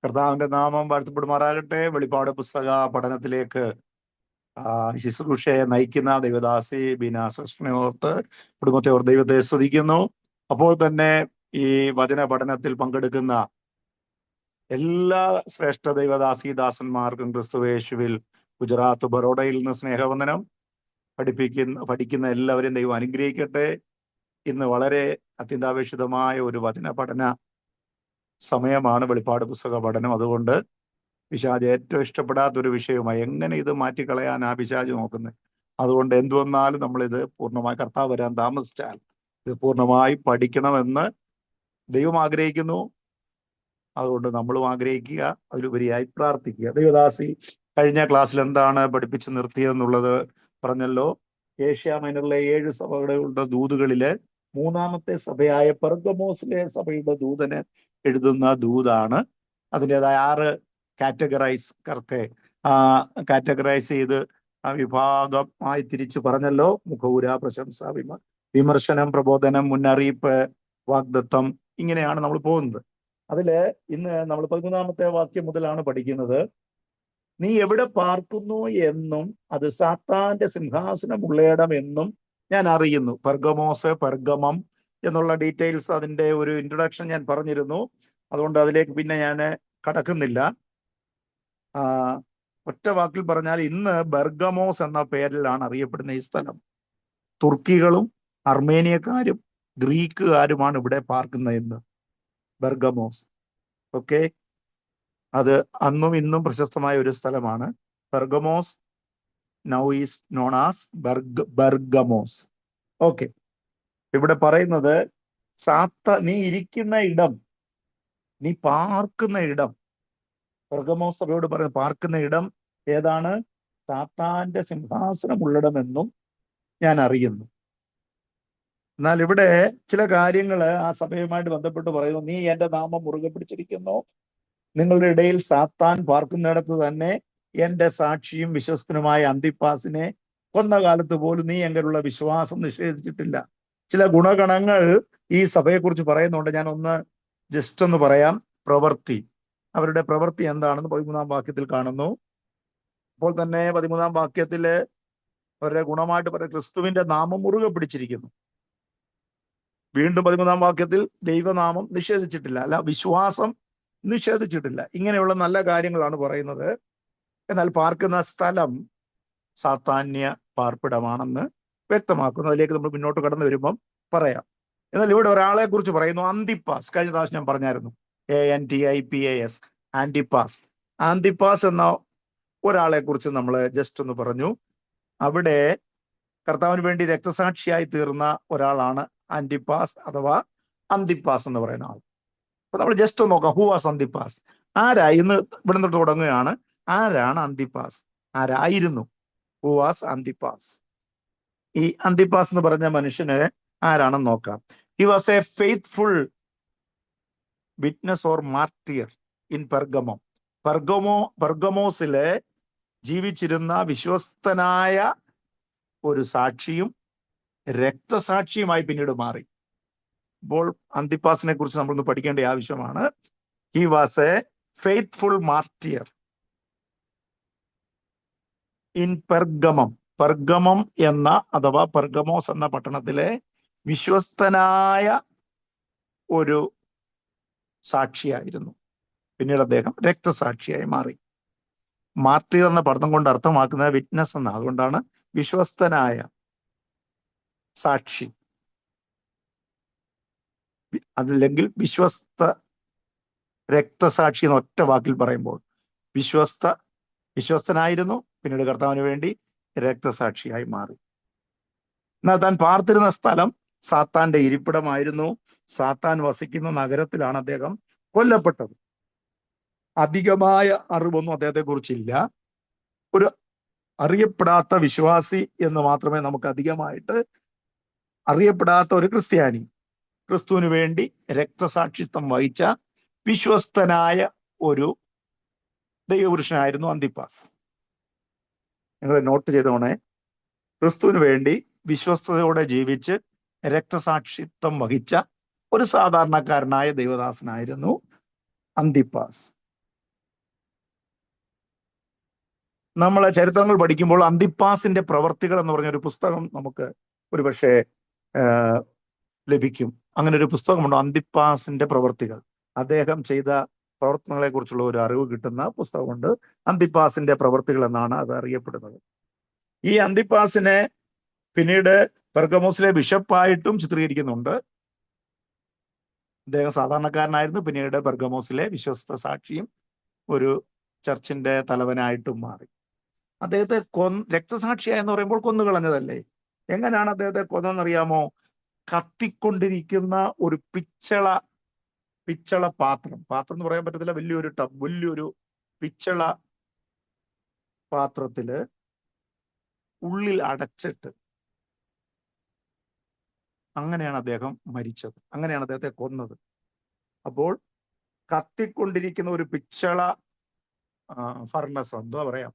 കർത്താവിന്റെ നാമം വാഴ്ത്തപ്പെടുമാറാകട്ടെ. വെളിപ്പാട് പുസ്തക പഠനത്തിലേക്ക് ശുശ്രൂഷയെ നയിക്കുന്ന ദൈവദാസി ബീന സിസ്റ്ററിനെയോർത്ത് കുടുംബത്തെ ഓർ ദൈവത്തെ സ്തുതിക്കുന്നു. അപ്പോൾ തന്നെ ഈ വചന പഠനത്തിൽ പങ്കെടുക്കുന്ന എല്ലാ ശ്രേഷ്ഠ ദൈവദാസി ദാസന്മാർക്കും ക്രിസ്തുവേശുവിൽ ഗുജറാത്ത് ബറോഡയിൽ നിന്ന് സ്നേഹവന്ദനം. പഠിക്കുന്ന എല്ലാവരെയും ദൈവം അനുഗ്രഹിക്കട്ടെ. ഇന്ന് വളരെ അത്യന്താപേക്ഷിതമായ ഒരു വചന പഠന സമയമാണ് വെളിപ്പാട് പുസ്തക പഠനം. അതുകൊണ്ട് പിശാച് ഏറ്റവും ഇഷ്ടപ്പെടാത്തൊരു വിഷയവുമായി എങ്ങനെ ഇത് മാറ്റിക്കളയാനാ പിശാച് നോക്കുന്നത്. അതുകൊണ്ട് എന്തു വന്നാലും നമ്മളിത് പൂർണ്ണമായി, കർത്താവ് വരാൻ താമസിച്ചാൽ ഇത് പൂർണ്ണമായി പഠിക്കണമെന്ന് ദൈവം ആഗ്രഹിക്കുന്നു. അതുകൊണ്ട് നമ്മളും ആഗ്രഹിക്കുക, അതിലുപരിയായി പ്രാർത്ഥിക്കുക. ദൈവദാസി കഴിഞ്ഞ ക്ലാസ്സിൽ എന്താണ് പഠിപ്പിച്ച് നിർത്തിയതെന്നുള്ളത് പറഞ്ഞല്ലോ. ഏഷ്യ മൈനറിലെ 7 സഭകളുടെ ദൂതുകളില് 3-ാമത്തെ സഭയായ പെർഗമോസിലെ സഭയുടെ ദൂതന് എഴുതുന്ന ദൂതാണ്. അതിൻ്റെതായ 6 കാറ്റഗറൈസ് ചെയ്ത് വിഭാഗമായി തിരിച്ചു പറഞ്ഞല്ലോ. മുഖവുര, പ്രശംസ, വിമർശനം, പ്രബോധനം, മുന്നറിയിപ്പ്, വാഗ്ദത്തം, ഇങ്ങനെയാണ് നമ്മൾ പോകുന്നത്. അതില് ഇന്ന് നമ്മൾ 13-ാമത്തെ വാക്യം മുതലാണ് പഠിക്കുന്നത്. നീ എവിടെ പാർക്കുന്നു എന്നും അത് സാത്താന്റെ സിംഹാസനമുള്ളയിടം എന്നും ഞാൻ അറിയുന്നു. പെർഗമോസ്, പെർഗമം എന്നുള്ള ഡീറ്റെയിൽസ്, അതിൻ്റെ ഒരു ഇൻട്രൊഡക്ഷൻ ഞാൻ പറഞ്ഞിരുന്നു. അതുകൊണ്ട് അതിലേക്ക് പിന്നെ ഞാൻ കടക്കുന്നില്ല. ഒറ്റ വാക്കിൽ പറഞ്ഞാൽ ഇന്ന് ബെർഗമോസ് എന്ന പേരിലാണ് അറിയപ്പെടുന്ന ഈ സ്ഥലം. തുർക്കികളും അർമേനിയക്കാരും ഗ്രീക്കുകാരുമാണ് ഇവിടെ പാർക്കുന്നത് ഇന്ന്. ബെർഗമോസ്, ഓക്കെ, അത് അന്നും ഇന്നും പ്രശസ്തമായ ഒരു സ്ഥലമാണ്. Pergamos now is known as Bergamos. Okay, ഇവിടെ പറയുന്നത് നീ ഇരിക്കുന്ന ഇടം, നീ പാർക്കുന്ന ഇടം, പെർഗമോസ് സഭയോട് പറയുന്നത് പാർക്കുന്ന ഇടം ഏതാണ്? സാത്താന്റെ സിംഹാസനമുള്ളിടമെന്നും ഞാൻ അറിയുന്നു. എന്നാൽ ഇവിടെ ചില കാര്യങ്ങൾ ആ സഭയുമായിട്ട് ബന്ധപ്പെട്ട് പറയുന്നു. നീ എൻ്റെ നാമം മുറുകെ പിടിച്ചിരിക്കുന്നു, നിങ്ങളുടെ ഇടയിൽ സാത്താൻ പാർക്കുന്നിടത്ത് തന്നെ എൻ്റെ സാക്ഷിയും വിശ്വസ്തനുമായ അന്തിപ്പാസിനെ കൊന്ന കാലത്ത് പോലും നീ എങ്കിലുള്ള വിശ്വാസം നിഷേധിച്ചിട്ടില്ല. ചില ഗുണഗണങ്ങൾ ഈ സഭയെക്കുറിച്ച് പറയുന്നുണ്ട്. ഞാൻ ജസ്റ്റ് ഒന്ന് പറയാം. പ്രവൃത്തി, അവരുടെ പ്രവൃത്തി എന്താണെന്ന് 13-ാം വാക്യത്തിൽ കാണുന്നു. അപ്പോൾ തന്നെ 13-ാം വാക്യത്തില് അവരുടെ ഗുണമായിട്ട് പറയുന്നത് ക്രിസ്തുവിന്റെ നാമം മുറുകെ പിടിച്ചിരിക്കുന്നു. വീണ്ടും 13-ാം വാക്യത്തിൽ ദൈവനാമം നിഷേധിച്ചിട്ടില്ല, അല്ല വിശ്വാസം നിഷേധിച്ചിട്ടില്ല. ഇങ്ങനെയുള്ള നല്ല കാര്യങ്ങളാണ് പറയുന്നത്. എന്നാൽ പാർക്കുന്ന സ്ഥലം സാത്താന്യ പാർപ്പിടമാണെന്ന് വ്യക്തമാക്കുന്നു. അതിലേക്ക് നമ്മൾ മുന്നോട്ട് കടന്നു വരുമ്പം പറയാം. എന്നാൽ ഇവിടെ ഒരാളെ കുറിച്ച് പറയുന്നു, അന്തിപ്പാസ്. കഴിഞ്ഞ പ്രാവശ്യം ഞാൻ പറഞ്ഞായിരുന്നു, ANTIPAS, ആന്റിപ്പാസ്. ആന്തിപ്പാസ് എന്ന ഒരാളെ കുറിച്ച് നമ്മൾ ജസ്റ്റ് ഒന്ന് പറഞ്ഞു. അവിടെ കർത്താവിന് വേണ്ടി രക്തസാക്ഷിയായി തീർന്ന ഒരാളാണ് ആന്റിപ്പാസ് അഥവാ അന്തിപ്പാസ് എന്ന് പറയുന്ന ആൾ. അപ്പൊ നമ്മൾ ജസ്റ്റ് ഒന്ന് നോക്കാം, ഹു വാസ് അന്തിപ്പാസ്? ഇന്ന് ഇവിടെ നിന്ന് തുടങ്ങുകയാണ്. ആരാണ് അന്തിപ്പാസ്? ആരായിരുന്നു? Who was Antipas? ഈ അന്തിപ്പാസ് എന്ന് പറഞ്ഞ മനുഷ്യന് ആരാണെന്ന് നോക്കാം. He was a faithful witness or martyr in Pergamo. പെർഗമോസിലെ ജീവിച്ചിരുന്ന വിശ്വസ്തനായ ഒരു സാക്ഷിയും രക്തസാക്ഷിയുമായി പിന്നീട് മാറി. അപ്പോൾ അന്തിപ്പാസിനെ കുറിച്ച് നമ്മളൊന്ന് പഠിക്കേണ്ട ആവശ്യമാണ്. He was a faithful martyr in പെർഗമം. പെർഗമം എന്ന അഥവാ പെർഗമോസ് എന്ന പട്ടണത്തിലെ വിശ്വസ്തനായ ഒരു സാക്ഷിയായിരുന്നു. പിന്നീട് അദ്ദേഹം രക്തസാക്ഷിയായി മാറി. മാർട്ടിയർ എന്ന പദം കൊണ്ട് അർത്ഥമാക്കുന്നത് വിറ്റ്നസ് എന്നാണ്. അതുകൊണ്ടാണ് വിശ്വസ്തനായ സാക്ഷി, അതല്ലെങ്കിൽ രക്തസാക്ഷി എന്ന ഒറ്റ വാക്കിൽ പറയുമ്പോൾ വിശ്വസ്തനായിരുന്നു, പിന്നീട് കർത്താവിന് വേണ്ടി രക്തസാക്ഷിയായി മാറി. എന്നാൽ താൻ പാർത്തിരുന്ന സ്ഥലം സാത്താന്റെ ഇരിപ്പിടമായിരുന്നു. സാത്താൻ വസിക്കുന്ന നഗരത്തിലാണ് അദ്ദേഹം കൊല്ലപ്പെട്ടത്. അധികമായ അറിവൊന്നും അദ്ദേഹത്തെ കുറിച്ചില്ല. ഒരു അറിയപ്പെടാത്ത വിശ്വാസി എന്ന് മാത്രമേ നമുക്ക് അധികമായിട്ട് അറിയപ്പെടാത്ത ഒരു ക്രിസ്ത്യാനി, ക്രിസ്തുവിന് വേണ്ടി രക്തസാക്ഷിത്വം വഹിച്ച വിശ്വസ്തനായ ഒരു ദൈവപുരുഷനായിരുന്നു അന്തിപ്പാസ്. നിങ്ങൾ നോട്ട് ചെയ്തോണേ, ക്രിസ്തുവിന് വേണ്ടി വിശ്വസ്തയോടെ ജീവിച്ച് രക്തസാക്ഷിത്വം വഹിച്ച ഒരു സാധാരണക്കാരനായ ദൈവദാസനായിരുന്നു അന്തിപ്പാസ്. നമ്മൾ ചരിത്രങ്ങൾ പഠിക്കുമ്പോൾ അന്തിപ്പാസിന്റെ പ്രവർത്തികൾ എന്ന് പറഞ്ഞൊരു പുസ്തകം നമുക്ക് ഒരുപക്ഷെ ലഭിക്കും. അങ്ങനെ ഒരു പുസ്തകമുണ്ട്, അന്തിപ്പാസിന്റെ പ്രവർത്തികൾ. അദ്ദേഹം ചെയ്ത പ്രവർത്തനങ്ങളെ കുറിച്ചുള്ള ഒരു അറിവ് കിട്ടുന്ന പുസ്തകമുണ്ട്, അന്തിപ്പാസിന്റെ പ്രവർത്തികൾ എന്നാണ് അത് അറിയപ്പെടുന്നത്. ഈ അന്തിപ്പാസിനെ പിന്നീട് പെർഗമോസിലെ ബിഷപ്പായിട്ടും ചിത്രീകരിക്കുന്നുണ്ട്. അദ്ദേഹം സാധാരണക്കാരനായിരുന്നു, പിന്നീട് പെർഗമോസിലെ വിശ്വസ്ത സാക്ഷിയും ഒരു ചർച്ചിന്റെ തലവനായിട്ടും മാറി. അദ്ദേഹത്തെ രക്തസാക്ഷിയായെന്ന് പറയുമ്പോൾ കൊന്നുകളഞ്ഞതല്ലേ? എങ്ങനെയാണ് അദ്ദേഹത്തെ കൊന്നതെന്നറിയാമോ? കത്തിക്കൊണ്ടിരിക്കുന്ന ഒരു പിച്ചള പാത്രം എന്ന് പറയാൻ പറ്റത്തില്ല, വലിയൊരു വലിയൊരു പിച്ചള പാത്രത്തില് ഉള്ളിൽ അടച്ചിട്ട്, അങ്ങനെയാണ് അദ്ദേഹം മരിച്ചത്, അങ്ങനെയാണ് അദ്ദേഹത്തെ കൊന്നത്. അപ്പോൾ കത്തിക്കൊണ്ടിരിക്കുന്ന ഒരു പിച്ചള ഫർണസ്, എന്താ പറയാ,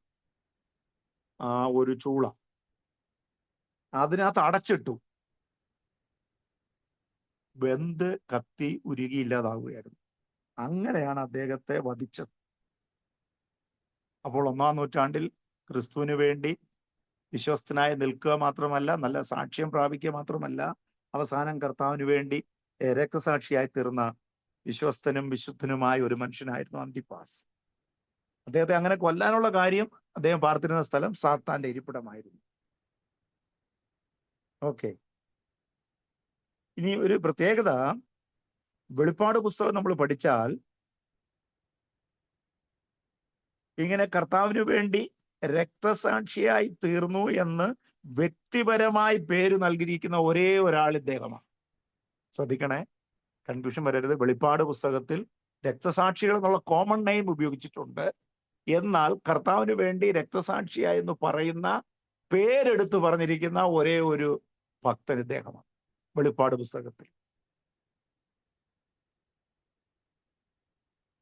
ഒരു ചൂള, അതിനകത്ത് അടച്ചിട്ടു. വെന്ത് കത്തി ഉരുകിയില്ലാതാവുകയായിരുന്നു. അങ്ങനെയാണ് അദ്ദേഹത്തെ വധിച്ചത്. അപ്പോൾ 1-ാം നൂറ്റാണ്ടിൽ ക്രിസ്തുവിന് വേണ്ടി വിശ്വസ്തനായി നിൽക്കുക മാത്രമല്ല, നല്ല സാക്ഷ്യം പ്രാപിക്കുക മാത്രമല്ല, അവസാനം കർത്താവിന് വേണ്ടി രക്തസാക്ഷിയായി തീർന്ന വിശ്വസ്തനും വിശുദ്ധനുമായ ഒരു മനുഷ്യനായിരുന്നു അന്തിപ്പാസ്. അദ്ദേഹത്തെ അങ്ങനെ കൊല്ലാനുള്ള കാര്യം, അദ്ദേഹം പാർത്തിരുന്ന സ്ഥലം സാത്താന്റെ ഇരിപ്പിടമായിരുന്നു. ഓക്കെ, ഇനി ഒരു പ്രത്യേകത, വെളിപ്പാട് പുസ്തകം നമ്മൾ പഠിച്ചാൽ ഇങ്ങനെ കർത്താവിന് വേണ്ടി രക്തസാക്ഷിയായി തീർന്നു എന്ന് വ്യക്തിപരമായി പേര് നൽകിയിരിക്കുന്ന ഒരേ ഒരാൾ ഇദ്ദേഹമാണ്. ശ്രദ്ധിക്കണേ, കൺഫ്യൂഷൻ വരരുത്. വെളിപ്പാട് പുസ്തകത്തിൽ രക്തസാക്ഷികൾ എന്നുള്ള കോമൺ നെയിം ഉപയോഗിച്ചിട്ടുണ്ട്, എന്നാൽ കർത്താവിന് വേണ്ടി രക്തസാക്ഷിയായി എന്ന് പറയുന്ന പേരെടുത്ത് പറഞ്ഞിരിക്കുന്ന ഒരേ ഒരു ഭക്തൻ ഇദ്ദേഹമാണ് വെളിപ്പാട് പുസ്തകത്തിൽ.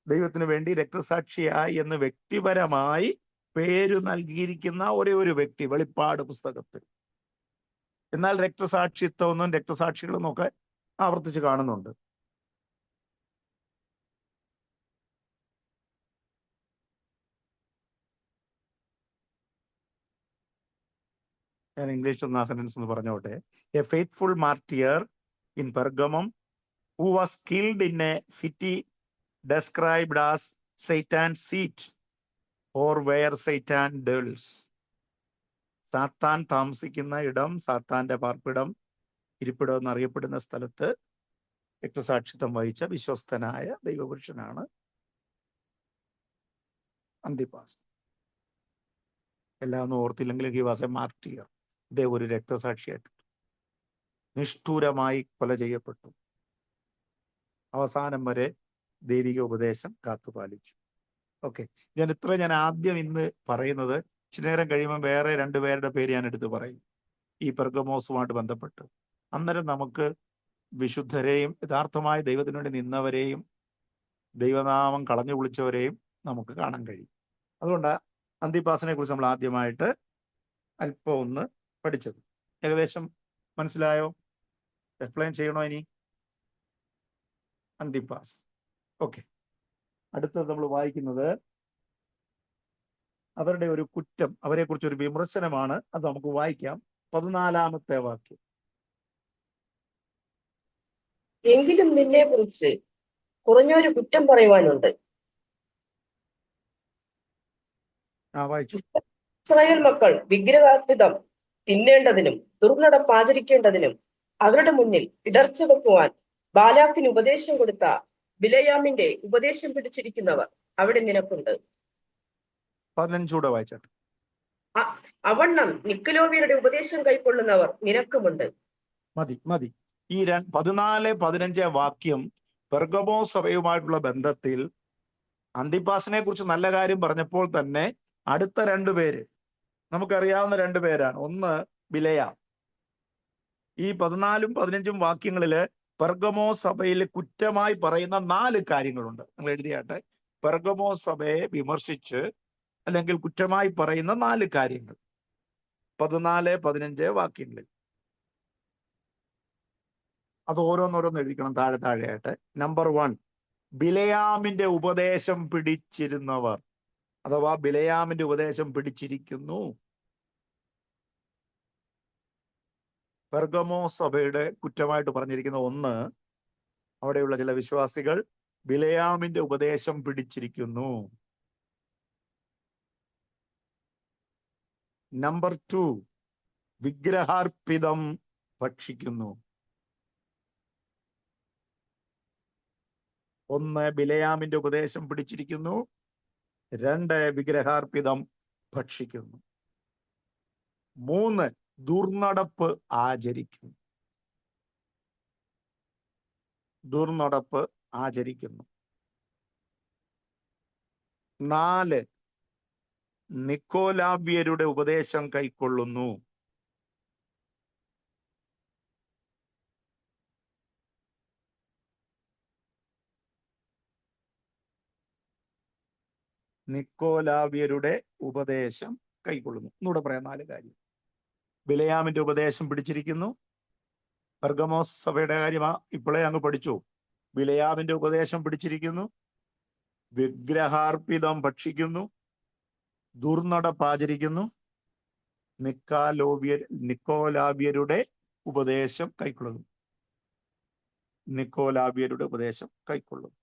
ദൈവത്തിന് വേണ്ടി രക്തസാക്ഷിയായി എന്ന് വ്യക്തിപരമായി പേര് നൽകിയിരിക്കുന്ന ഒരേ ഒരു വ്യക്തി വെളിപ്പാട് പുസ്തകത്തിൽ. എന്നാൽ രക്തസാക്ഷിത്വമൊന്നും രക്തസാക്ഷികളും ഒക്കെ ആവർത്തിച്ച് കാണുന്നുണ്ട്. ഞാൻ ഇംഗ്ലീഷ് ഒന്ന് ആ സെന്റൻസ് ഒന്ന് പറഞ്ഞോട്ടെ. A faithful martyr in പെർഗമം who was killed in A city described as Satan's seat or where Satan dwells. സാത്താൻ താമസിക്കുന്ന ഇടം, സാത്താന്റെ പാർപ്പിടം, ഇരിപ്പിടം എന്നറിയപ്പെടുന്ന സ്ഥലത്ത് രക്തസാക്ഷിത്വം വഹിച്ച വിശ്വസ്തനായ ദൈവപുരുഷനാണ് അന്തിപ്പാസ്. എല്ലാം ഒന്നും ഓർത്തില്ലെങ്കിൽ ഹി വാസ് എ മാർട്ടിയർ. ഇദ്ദേഹം ഒരു രക്തസാക്ഷിയായിട്ട് നിഷ്ഠൂരമായി കൊല ചെയ്യപ്പെട്ടു. അവസാനം വരെ ദൈവിക ഉപദേശം കാത്തുപാലിച്ചു. ഓക്കെ, ഞാൻ ആദ്യം ഇന്ന് പറയുന്നത്, ഇച്ചിരി നേരം കഴിയുമ്പോൾ വേറെ 2 പേരുടെ പേര് ഞാൻ എടുത്ത് പറയും ഈ പെർഗമോസുമായിട്ട് ബന്ധപ്പെട്ട്. അന്നേരം നമുക്ക് വിശുദ്ധരെയും യഥാർത്ഥമായി ദൈവത്തിന് വേണ്ടി നിന്നവരെയും ദൈവനാമം കളഞ്ഞു കുളിച്ചവരെയും നമുക്ക് കാണാൻ കഴിയും. അതുകൊണ്ട് അന്തിപ്പാസിനെ കുറിച്ച് നമ്മൾ ആദ്യമായിട്ട് അല്പം ഒന്ന് പഠിച്ചത്. ഏകദേശം മനസ്സിലായോ? എക്സ്പ്ലെയിൻ ചെയ്യണോ ഇനി? അന്തിപ്പാസ്. ഓക്കെ, അടുത്തത് നമ്മൾ വായിക്കുന്നത് അവരുടെ ഒരു കുറ്റം, അവരെ കുറിച്ച് ഒരു വിമർശനമാണ്. അത് നമുക്ക് വായിക്കാം. 14-ാമത്തെ വാക്യം. എങ്കിലും നിന്നെ കുറിച്ച് കുറഞ്ഞൊരു കുറ്റം പറയുവാനുണ്ട്. ഇസ്രായേൽ മക്കൾ വിഗ്രഹാർപ്പിതം തിന്നേണ്ടതിനും ദുർനടപ്പ് ആചരിക്കേണ്ടതിനും അവരുടെ മുന്നിൽ ഇടർച്ച വെക്കുവാൻ ബാലാക്കിന് ഉപദേശം കൊടുത്ത ബിലയാമിന്റെ ഉപദേശം പിടിച്ചിരിക്കുന്നവർ അവിടെ നിനക്കുണ്ട്. 15 വായിച്ചാട്ട്. അവണ്ണം നിക്കലോവിയരുടെ ഉപദേശം കൈക്കൊള്ളുന്നവർ നിനക്കുമുണ്ട്. മതി. ഈ 14, 15 വാക്യം പെർഗമോ സഭയുമായിട്ടുള്ള ബന്ധത്തിൽ അന്തിപ്പാസിനെ കുറിച്ച് നല്ല കാര്യം പറഞ്ഞപ്പോൾ തന്നെ അടുത്ത 2 പേര് നമുക്കറിയാവുന്ന 2 പേരാണ്. ഒന്ന് ബിലയാം. ഈ 14ഉം 15ഉം വാക്യങ്ങളില് പെർഗമോ സഭയിൽ കുറ്റമായി പറയുന്ന 4 കാര്യങ്ങളുണ്ട്. നിങ്ങൾ എഴുതിയാട്ടെ. പെർഗമോ സഭയെ വിമർശിച്ച് അല്ലെങ്കിൽ കുറ്റമായി പറയുന്ന 4 കാര്യങ്ങൾ 14, 15 വാക്യങ്ങളിൽ. അത് ഓരോന്നോരോന്ന് എഴുതിക്കണം താഴെയായിട്ട്. നമ്പർ 1, ബിലയാമിന്റെ ഉപദേശം പിടിച്ചിരുന്നവർ. അഥവാ ബിലയാമിന്റെ ഉപദേശം പിടിച്ചിരിക്കുന്നു. പെർഗമോ സഭയുടെ കുറ്റമായിട്ട് പറഞ്ഞിരിക്കുന്ന ഒന്ന്, അവിടെയുള്ള ചില വിശ്വാസികൾ ബിലയാമിന്റെ ഉപദേശം പിടിച്ചിരിക്കുന്നു. നമ്പർ 2, വിഗ്രഹാർപ്പിതം ഭക്ഷിക്കുന്നു. ഒന്ന്, ബിലയാമിന്റെ ഉപദേശം പിടിച്ചിരിക്കുന്നു. 2, വിഗ്രഹാർപ്പിതം ഭക്ഷിക്കുന്നു. 3, ദുർനടപ്പ് ആചരിക്കുന്നു. ദുർനടപ്പ് ആചരിക്കുന്നു. 4, നിക്കോലാവ്യരുടെ ഉപദേശം കൈക്കൊള്ളുന്നു. 'നിക്കോലാവ്യരുടെ ഉപദേശം കൈക്കൊള്ളുന്നു. ഒന്നുകൂടെ പറയാം 4 കാര്യം. ബിലയാമിന്റെ ഉപദേശം പിടിച്ചിരിക്കുന്നു. പെർഗമോസ് സഭയുടെ കാര്യം ഇപ്പോഴേ അങ്ങ് പഠിച്ചു. ബിലയാമിന്റെ ഉപദേശം പിടിച്ചിരിക്കുന്നു. വിഗ്രഹാർപ്പിതം ഭക്ഷിക്കുന്നു. ദുർനടപ്പാചരിക്കുന്നു. നിക്കോലാവ്യരുടെ ഉപദേശം കൈക്കൊള്ളുന്നു. നിക്കോലാവ്യരുടെ ഉപദേശം കൈക്കൊള്ളുന്നു.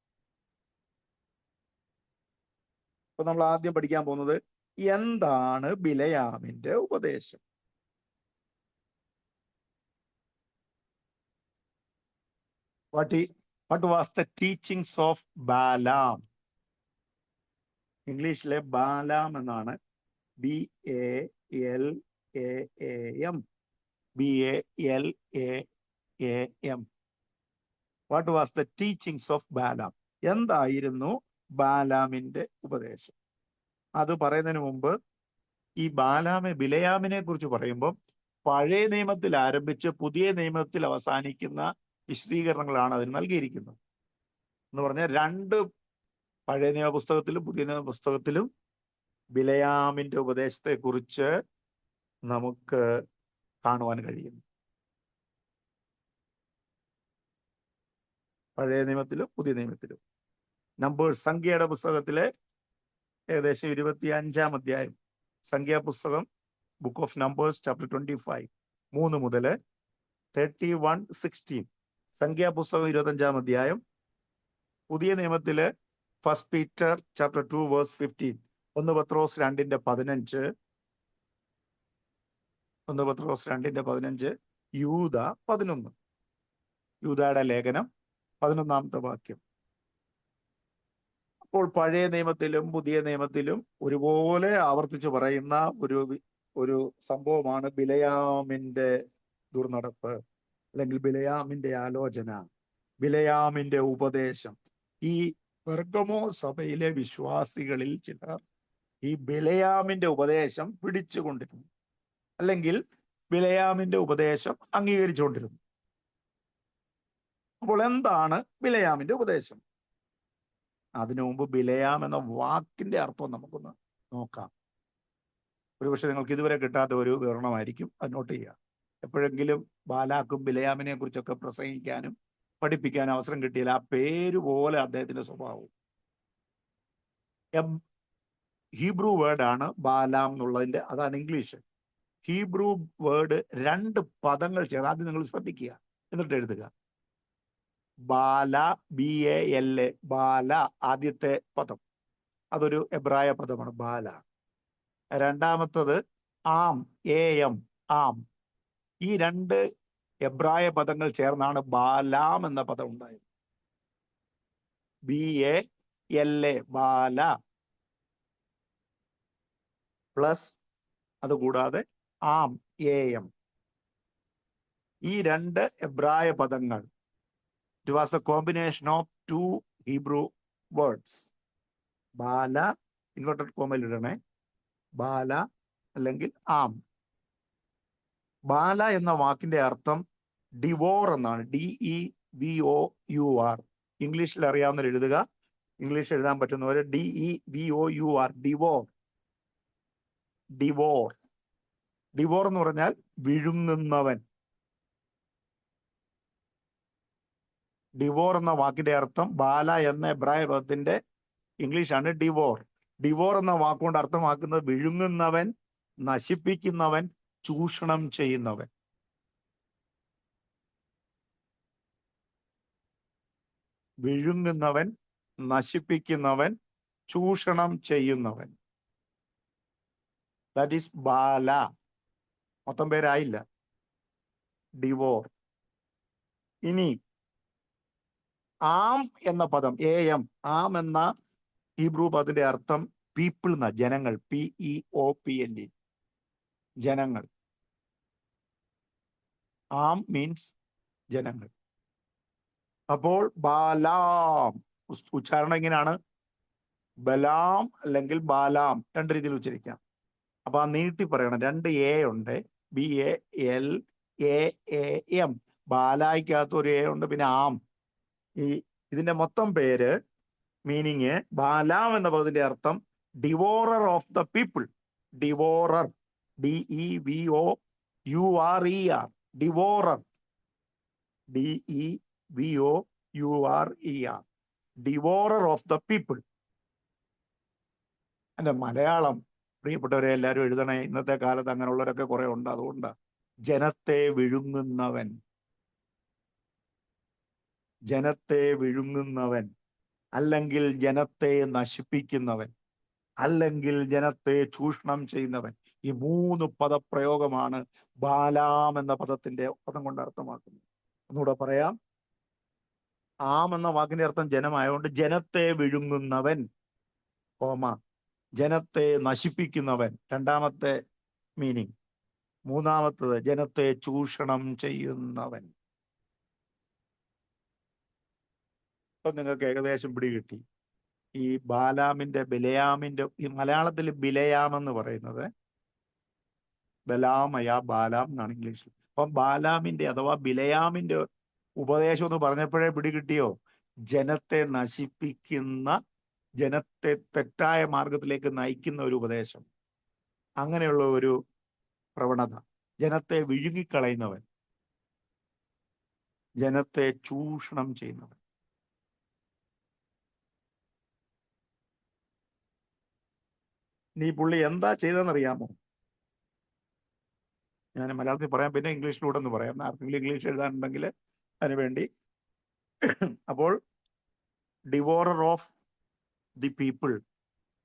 അപ്പൊ നമ്മൾ ആദ്യം പഠിക്കാൻ പോകുന്നത് എന്താണ് ബിലയാമിന്റെ ഉപദേശം. What was the teachings of Balaam? ഇംഗ്ലീഷിലെ ബാലാം എന്നാണ്. BALAAM. BALAAM. What was the teachings of Balaam? എന്തായിരുന്നു ബാലാമിന്റെ ഉപദേശം? അത് പറയുന്നതിന് മുമ്പ് ഈ ബിലയാമിനെ കുറിച്ച് പറയുമ്പോൾ പഴയ നിയമത്തിൽ ആരംഭിച്ച് പുതിയ നിയമത്തിൽ അവസാനിക്കുന്ന വിശദീകരണങ്ങളാണ് അതിന് നൽകിയിരിക്കുന്നത്. എന്ന് പറഞ്ഞാൽ 2 പഴയ നിയമ പുസ്തകത്തിലും പുതിയ നിയമ പുസ്തകത്തിലും ബിലയാമിന്റെ ഉപദേശത്തെ കുറിച്ച് നമുക്ക് കാണുവാൻ കഴിയുന്നു. പഴയ നിയമത്തിലും പുതിയ നിയമത്തിലും. നമ്പേഴ്സ്, സംഖ്യയുടെ പുസ്തകത്തിലെ ഏകദേശം 25-ാം അധ്യായം, സംഖ്യാപുസ്തകം, ബുക്ക് ഓഫ് നമ്പേഴ്സ്, ചാപ്റ്റർ 25, 3 മുതൽ 31-16. സംഖ്യാപുസ്തകം 25-ാം അധ്യായം. പുതിയ നിയമത്തില് 1 പീറ്റർ ചാപ്റ്റർ 2 വേഴ്സ് 15. 1 പത്രോസ് 2:15. 1 പത്രോസ് 2:15. യൂദ 11. യൂദയുടെ ലേഖനം 11-ാമത്തെ വാക്യം. അപ്പോൾ പഴയ നിയമത്തിലും പുതിയ നിയമത്തിലും ഒരുപോലെ ആവർത്തിച്ചു പറയുന്ന ഒരു സംഭവമാണ് ബിലയാമിന്റെ ദുർനടപ്പ്, അല്ലെങ്കിൽ ബിലയാമിന്റെ ആലോചന, ബിലയാമിന്റെ ഉപദേശം. ഈ പെർഗമോ സഭയിലെ വിശ്വാസികളിൽ ചിലർ ഈ ബിലയാമിന്റെ ഉപദേശം പിടിച്ചുകൊണ്ടിരുന്നു, അല്ലെങ്കിൽ ബിലയാമിന്റെ ഉപദേശം അംഗീകരിച്ചുകൊണ്ടിരുന്നു. അപ്പോൾ എന്താണ് ബിലയാമിന്റെ ഉപദേശം? അതിനു മുമ്പ് ബിലയാം എന്ന വാക്കിന്റെ അർത്ഥം നമുക്കൊന്ന് നോക്കാം. ഒരുപക്ഷെ നിങ്ങൾക്ക് ഇതുവരെ കിട്ടാത്ത ഒരു വിവരണമായിരിക്കും, അത് നോട്ട് ചെയ്യുക. എപ്പോഴെങ്കിലും ബാലാക്കും ബിലയാമിനെ കുറിച്ചൊക്കെ പ്രസംഗിക്കാനും പഠിപ്പിക്കാനും അവസരം കിട്ടിയാൽ ആ പേര് പോലെ അദ്ദേഹത്തിന്റെ സ്വഭാവവും. ഹീബ്രു വേർഡാണ് ബാലാം എന്നുള്ളതിന്റെ, അതാണ് ഇംഗ്ലീഷ്. ഹീബ്രു വേർഡ് 2 പദങ്ങൾ ചേർന്ന്, ആദ്യം നിങ്ങൾ ശ്രദ്ധിക്കുക, എന്നിട്ട് എഴുതുക. ബാല, BALA, ബാല ആദ്യത്തെ പദം, അതൊരു എബ്രായ പദമാണ് ബാല. രണ്ടാമത്തത് ആം, AM, ആം. ഈ 2 എബ്രായ പദങ്ങൾ ചേർന്നാണ് ബാലാം എന്ന പദം ഉണ്ടായത്. BALA, ബാല, പ്ലസ് അതുകൂടാതെ ആം, AM. ഈ 2 എബ്രായ പദങ്ങൾ, it was a combination of 2 Hebrew words. ബാല, ഇൻവെർട്ടഡ് കോമയിൽ ഇടണേ, ബാല അല്ലെങ്കിൽ ആം. ബാല എന്ന വാക്കിന്റെ അർത്ഥം ഡിവോർ എന്നാണ്. DEVOUR. ഇംഗ്ലീഷിൽ അറിയാവുന്നവർ എഴുതുക, ഇംഗ്ലീഷ് എഴുതാൻ പറ്റുന്നവർ DEVOUR, ഡിവോർ. ഡിവോർ ഡിവോർ എന്ന് പറഞ്ഞാൽ വിഴുങ്ങുന്നവൻ. ഡിവോർ എന്ന വാക്കിന്റെ അർത്ഥം ബാല എന്ന എബ്രായ പദത്തിന്റെ ഇംഗ്ലീഷാണ് ഡിവോർ. ഡിവോർ എന്ന വാക്കുകൊണ്ട് അർത്ഥമാക്കുന്നത് വിഴുങ്ങുന്നവൻ, നശിപ്പിക്കുന്നവൻ, ചൂഷണം ചെയ്യുന്നവൻ. വിഴുങ്ങുന്നവൻ, നശിപ്പിക്കുന്നവൻ, ചൂഷണം ചെയ്യുന്നവൻ. ദാറ്റ് ഈസ് ബാല. മൊത്തം പേരായില്ല. ഡിവോർ. ഇനി ആം എന്ന പദം, AM, ആം എന്ന ഹീബ്രു പദത്തിന്റെ അർത്ഥം പീപ്പിൾ എന്ന, ജനങ്ങൾ. PEOPLE, ജനങ്ങൾ. ആം മീൻസ് ജനങ്ങൾ. അപ്പോൾ ബാലാം, ഉച്ചാരണം എങ്ങനെയാണ്? ബലാം അല്ലെങ്കിൽ ബാലാം, രണ്ട് രീതിയിൽ ഉച്ചരിക്കാം. അപ്പൊ ആ നീട്ടി പറയണം. രണ്ട് A ഉണ്ട്, BALAAM. ബാലായ്ക്കകത്ത് ഒരു A ഉണ്ട്, പിന്നെ ആം. ഇതിന്റെ മൊത്തം പേര്, മീനിങ്, ബാലാം എന്ന പദത്തിന്റെ അർത്ഥം devourer of the people. Devourer, DEVOURER, devourer, DEVOURER, devourer of the people. എന്റെ മലയാളം പ്രിയപ്പെട്ടവരെ എല്ലാവരും എഴുതണേ. ഇന്നത്തെ കാലത്ത് അങ്ങനെയുള്ളവരൊക്കെ കുറെ ഉണ്ട്. അതുകൊണ്ട് ജനത്തെ വിഴുങ്ങുന്നവൻ, ജനത്തെ വിഴുങ്ങുന്നവൻ, അല്ലെങ്കിൽ ജനത്തെ നശിപ്പിക്കുന്നവൻ, അല്ലെങ്കിൽ ജനത്തെ ചൂഷണം ചെയ്യുന്നവൻ. ഈ മൂന്ന് പദപ്രയോഗമാണ് ബാലാം എന്ന പദത്തിന്റെ പദം കൊണ്ട് അർത്ഥമാക്കുന്നത്. ഒന്നുകൂടെ പറയാം. ആം എന്ന വാക്കിന്റെ അർത്ഥം ജനമായതുകൊണ്ട് ജനത്തെ വിഴുങ്ങുന്നവൻ, ജനത്തെ നശിപ്പിക്കുന്നവൻ, രണ്ടാമത്തെ മീനിങ്. മൂന്നാമത്തത് ജനത്തെ ചൂഷണം ചെയ്യുന്നവൻ. ഇപ്പൊ നിങ്ങൾക്ക് ഏകദേശം പിടികിട്ടി. ഈ ബാലാമിന്റെ, ബിലയാമിന്റെ, ഈ മലയാളത്തിൽ ബിലയാം എന്ന് പറയുന്നത് ബലാമയ, ബാലാം എന്നാണ് ഇംഗ്ലീഷിൽ. അപ്പം ബാലാമിന്റെ അഥവാ ബിലയാമിന്റെ ഉപദേശം എന്ന് പറഞ്ഞപ്പോഴേ പിടികിട്ടിയോ? ജനത്തെ നശിപ്പിക്കുന്ന, ജനത്തെ തെറ്റായ മാർഗത്തിലേക്ക് നയിക്കുന്ന ഒരു ഉപദേശം. അങ്ങനെയുള്ള ഒരു പ്രവണത. ജനത്തെ വിഴുങ്ങിക്കളയുന്നവൻ, ജനത്തെ ചൂഷണം ചെയ്യുന്നവൻ. നീ പുള്ളി എന്താ ചെയ്തതെന്നറിയാമോ? ഞാൻ മലയാളത്തിൽ പറയാം, പിന്നെ ഇംഗ്ലീഷിലൂടെ ഒന്ന് പറയാം. ആർക്കെങ്കിലും ഇംഗ്ലീഷ് എഴുതാനുണ്ടെങ്കിൽ അതിനു വേണ്ടി. അപ്പോൾ ഡിവോറർ ഓഫ് ദി പീപ്പിൾ,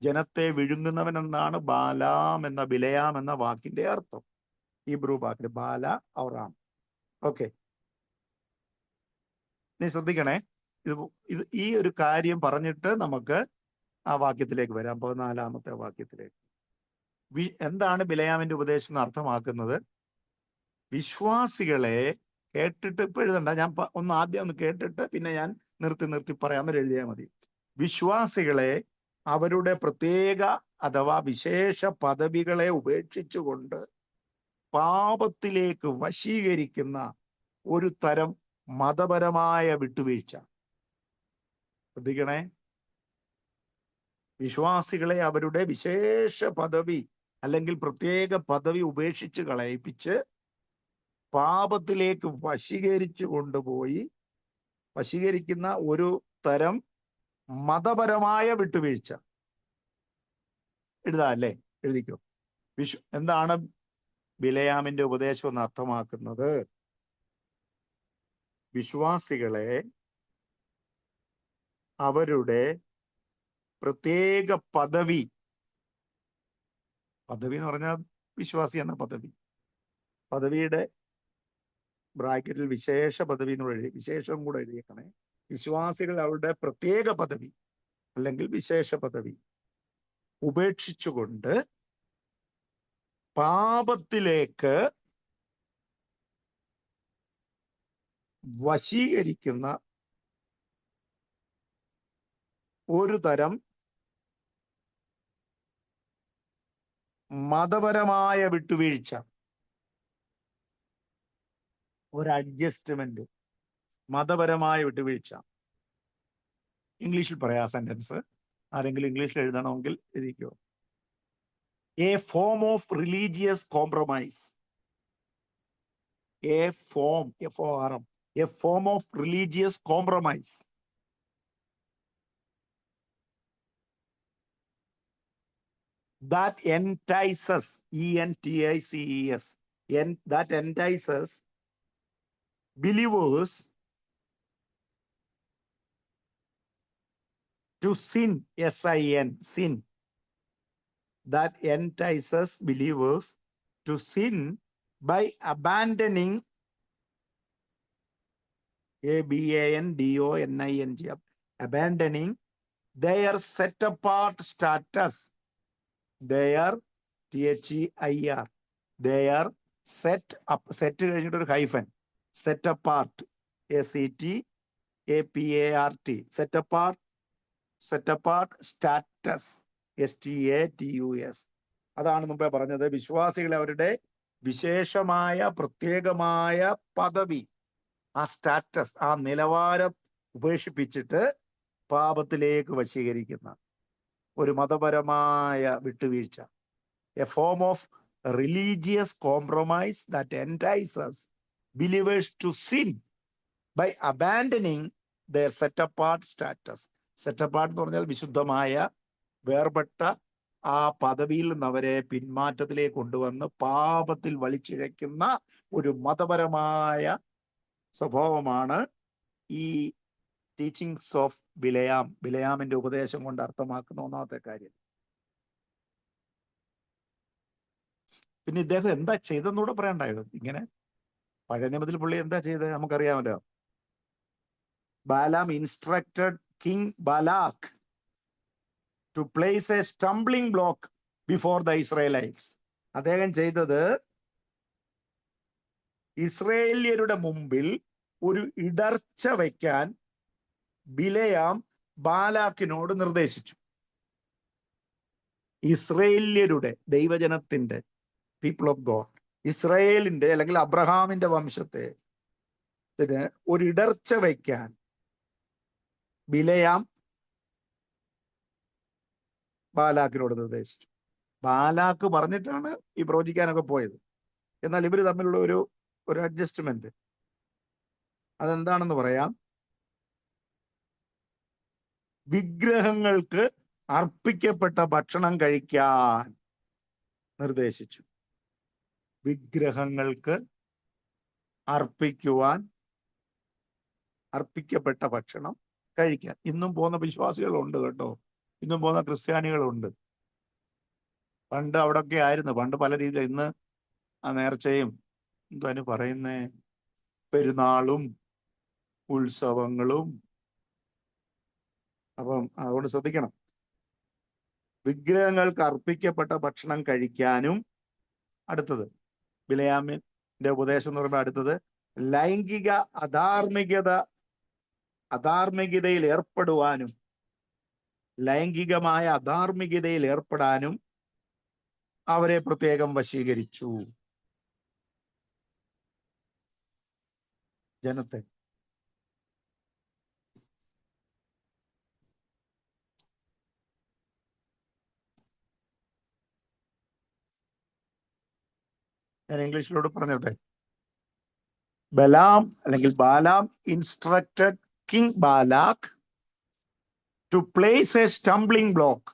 ജനത്തെ വിഴുങ്ങുന്നവൻ എന്നാണ് ബാലാം എന്ന, ബിലയാം എന്ന വാക്കിന്റെ അർത്ഥം. ഹീബ്രു വാക്കിൽ ബാല ഔറാം. ഓക്കെ, നീ ശ്രദ്ധിക്കണേ. ഇത് ഈ ഒരു കാര്യം പറഞ്ഞിട്ട് നമുക്ക് ആ വാക്യത്തിലേക്ക് വരാം, 14-ാമത്തെ വാക്യത്തിലേക്ക്. എന്താണ് ബിലയാമിന്റെ ഉപദേശം എന്ന് അർത്ഥമാക്കുന്നത്? വിശ്വാസികളെ കേട്ടിട്ട്, ഇപ്പൊ എഴുതണ്ട, ഞാൻ ഒന്ന് ആദ്യം ഒന്ന് കേട്ടിട്ട് പിന്നെ ഞാൻ നിർത്തി പറയാമെന്ന് എഴുതിയാൽ മതി. വിശ്വാസികളെ അവരുടെ പ്രത്യേക അഥവാ വിശേഷ പദവികളെ ഉപേക്ഷിച്ചുകൊണ്ട് പാപത്തിലേക്ക് വശീകരിക്കുന്ന ഒരു തരം മതപരമായ വിട്ടുവീഴ്ച. ശ്രദ്ധിക്കണേ. വിശ്വാസികളെ അവരുടെ വിശേഷ പദവി അല്ലെങ്കിൽ പ്രത്യേക പദവി ഉപേക്ഷിച്ച് കളയിപ്പിച്ച് പാപത്തിലേക്ക് വശീകരിച്ചു കൊണ്ടുപോയി, വശീകരിക്കുന്ന ഒരു തരം മതപരമായ വിട്ടുവീഴ്ച. എഴുതാല്ലേ? എഴുതിക്കോ. എന്താണ് ബിലയാമിന്റെ ഉപദേശം എന്ന് അർത്ഥമാക്കുന്നത്? വിശ്വാസികളെ അവരുടെ പ്രത്യേക പദവി എന്ന് പറഞ്ഞാൽ വിശ്വാസി എന്ന പദവിയുടെ ബ്രാക്കറ്റിൽ വിശേഷ പദവി എന്ന് എഴുതി, വിശേഷം കൂടെ എഴുതിയേക്കണേ. വിശ്വാസികൾ അവരുടെ പ്രത്യേക പദവി അല്ലെങ്കിൽ വിശേഷ പദവി ഉപേക്ഷിച്ചുകൊണ്ട് പാപത്തിലേക്ക് വശീകരിക്കുന്ന ഒരു തരം മതപരമായ വിട്ടുവീഴ്ച, ഒരു അഡ്ജസ്റ്റ്മെന്റ്, മതപരമായ വിട്ടുവീഴ്ച. ഇംഗ്ലീഷിൽ പറയാം സെന്റൻസ്. ആരെങ്കിലും ഇംഗ്ലീഷിൽ എഴുതണമെങ്കിൽ എഴുതിക്കോ. A form of religious compromise. A form, FORM, a form of religious compromise. that entices, entices, that entices believers to sin, sin, sin, that entices believers to sin by abandoning, abandoning, abandoning their set apart status, their THEIR, their set up, set കഴിഞ്ഞിട്ട് ഒരു hyphen, set apart, SETAPART, set apart, set apart status, STATUS. അതാണ് മുമ്പേ പറഞ്ഞത്. വിശ്വാസികളെ അവരുടെ വിശേഷമായ പ്രത്യേകമായ പദവി, ആ സ്റ്റാറ്റസ്, ആ നിലവാരം ഉപേക്ഷിപ്പിച്ചിട്ട് പാപത്തിലേക്ക് വശീകരിക്കുന്ന ഒരു മതപരമായ വിട്ടുവീഴ്ച, A form of religious compromise that entices believers to sin by abandoning their set apart status. Set apart എന്ന് പറഞ്ഞാൽ വിശുദ്ധമായ വേർപെട്ട ആ പദവിയിൽ നിന്ന് അവരെ പിന്മാറ്റത്തിലേക്ക് കൊണ്ടുവന്ന് പാപത്തിൽ വലിച്ചിഴയ്ക്കുന്ന ഒരു മതപരമായ സ്വഭാവമാണ് ഈ ടീച്ചിങ്സ് ഓഫ് ബിലയാം, ബിലയാമിന്റെ ഉപദേശം കൊണ്ട് അർത്ഥമാക്കുന്ന ഒന്നാമത്തെ കാര്യം. പിന്നെ ഇദ്ദേഹം എന്താ ചെയ്തെന്നൂടെ പറയണ്ടായോ? ഇങ്ങനെ പഴയ നിയമത്തിൽ പുള്ളി എന്താ ചെയ്തത് നമുക്കറിയാമല്ലോ. Balaam instructed King Balak to place a stumbling block before the Israelites. അദ്ദേഹം ചെയ്തത് ഇസ്രായേല്യരുടെ മുമ്പിൽ ഒരു ഇടർച്ച വയ്ക്കാൻ ബിലയാം ബാലാക്കിനോട് നിർദ്ദേശിച്ചു. ഇസ്രായേല്യരുടെ, ദൈവജനത്തിന്റെ, പീപ്പിൾ ഓഫ് ഗോഡ്, ഇസ്രായേലിന്റെ അല്ലെങ്കിൽ അബ്രഹാമിന്റെ വംശത്തെ ഒരു ഇടർച്ച വയ്ക്കാൻ ബിലയാം ബാലാക്കിനോട് നിർദ്ദേശിച്ചു. ബാലാക്ക് പറഞ്ഞിട്ടാണ് ഈ പ്രവചിക്കാനൊക്കെ പോയത്. എന്നാൽ ഇവർ തമ്മിലുള്ള ഒരു അഡ്ജസ്റ്റ്മെന്റ് അതെന്താണെന്ന് പറയാം. വിഗ്രഹങ്ങൾക്ക് അർപ്പിക്കപ്പെട്ട ഭക്ഷണം കഴിക്കാൻ നിർദ്ദേശിച്ചു. വിഗ്രഹങ്ങൾക്ക് അർപ്പിക്കപ്പെട്ട ഭക്ഷണം കഴിക്കാൻ. ഇന്നും പോകുന്ന വിശ്വാസികളുണ്ട് കേട്ടോ, ഇന്നും പോകുന്ന ക്രിസ്ത്യാനികളുണ്ട്. പണ്ട് അവിടെയൊക്കെ ആയിരുന്നു, പണ്ട് പല രീതിയിൽ. ഇന്ന് ആ നേർച്ചയും എന്താണ് പറയുന്നേ, പെരുന്നാളും ഉത്സവങ്ങളും. അപ്പം അതുകൊണ്ട് ശ്രദ്ധിക്കണം. വിഗ്രഹങ്ങൾക്ക് അർപ്പിക്കപ്പെട്ട ഭക്ഷണം കഴിക്കാനും, അടുത്തത് ബിലയാമിന്റെ ഉപദേശം എന്ന് പറയുമ്പോൾ അടുത്തത് ലൈംഗിക അധാർമികതയിൽ ഏർപ്പെടുവാനും, ലൈംഗികമായ അധാർമികതയിൽ ഏർപ്പെടാനും അവരെ പ്രത്യേകം വശീകരിച്ചു, ജനത്തെ. ഞാൻ ഇംഗ്ലീഷിലോട് പറഞ്ഞോട്ടെ. ബലാം അല്ലെങ്കിൽ Balaam instructed King Balak to place a stumbling block,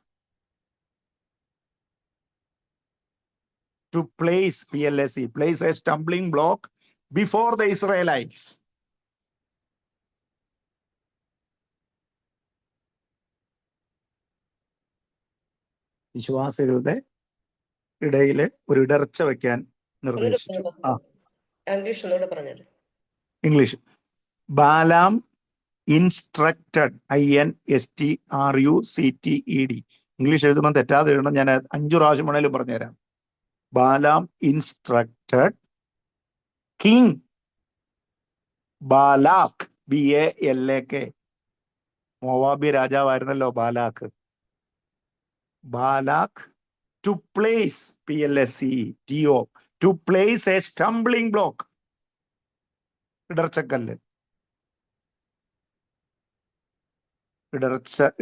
to place, PLSE, place a stumbling block before the Israelites. വിശ്വാസികളുടെ ഇടയിൽ ഒരു ഇടർച്ച വയ്ക്കാൻ നിർദ്ദേശിച്ചു. English. Balaam instructed, INSTRUCTED. English എഴുതുമ്പോൾ തെറ്റാതെ എഴുതണം. ഞാൻ 5 പ്രാവശ്യം വേണേലും പറഞ്ഞുതരാം. Balaam instructed King Balak, BALAK. മോവാബി രാജാവായിരുന്നല്ലോ Balak. Balak to place, PLSE TO, to place a stumbling block, ഇടർച്ചക്കല്ല്,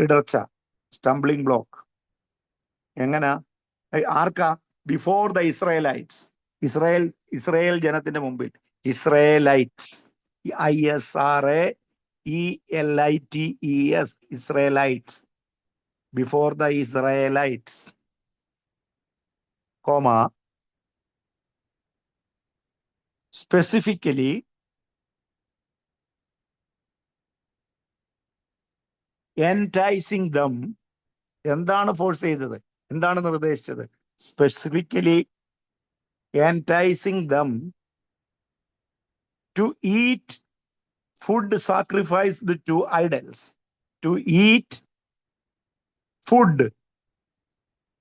ഇടർച്ച, സ്റ്റംബ്ലിംഗ് ബ്ലോക്ക്. എങ്ങനാ, ആർക്കാ? ബിഫോർ ദ ഇസ്രായേലൈറ്റ്സ്, ഇസ്രായേൽ ജനത്തിന്റെ മുമ്പിൽ. Israelites, ISRAELITES, Israelites, before the Israelites. specifically enticing them. എന്താണ് force ചെയ്തത്? എന്താണ് നിർദ്ദേശിച്ചത്? Specifically enticing them to eat food sacrificed to idols. To eat food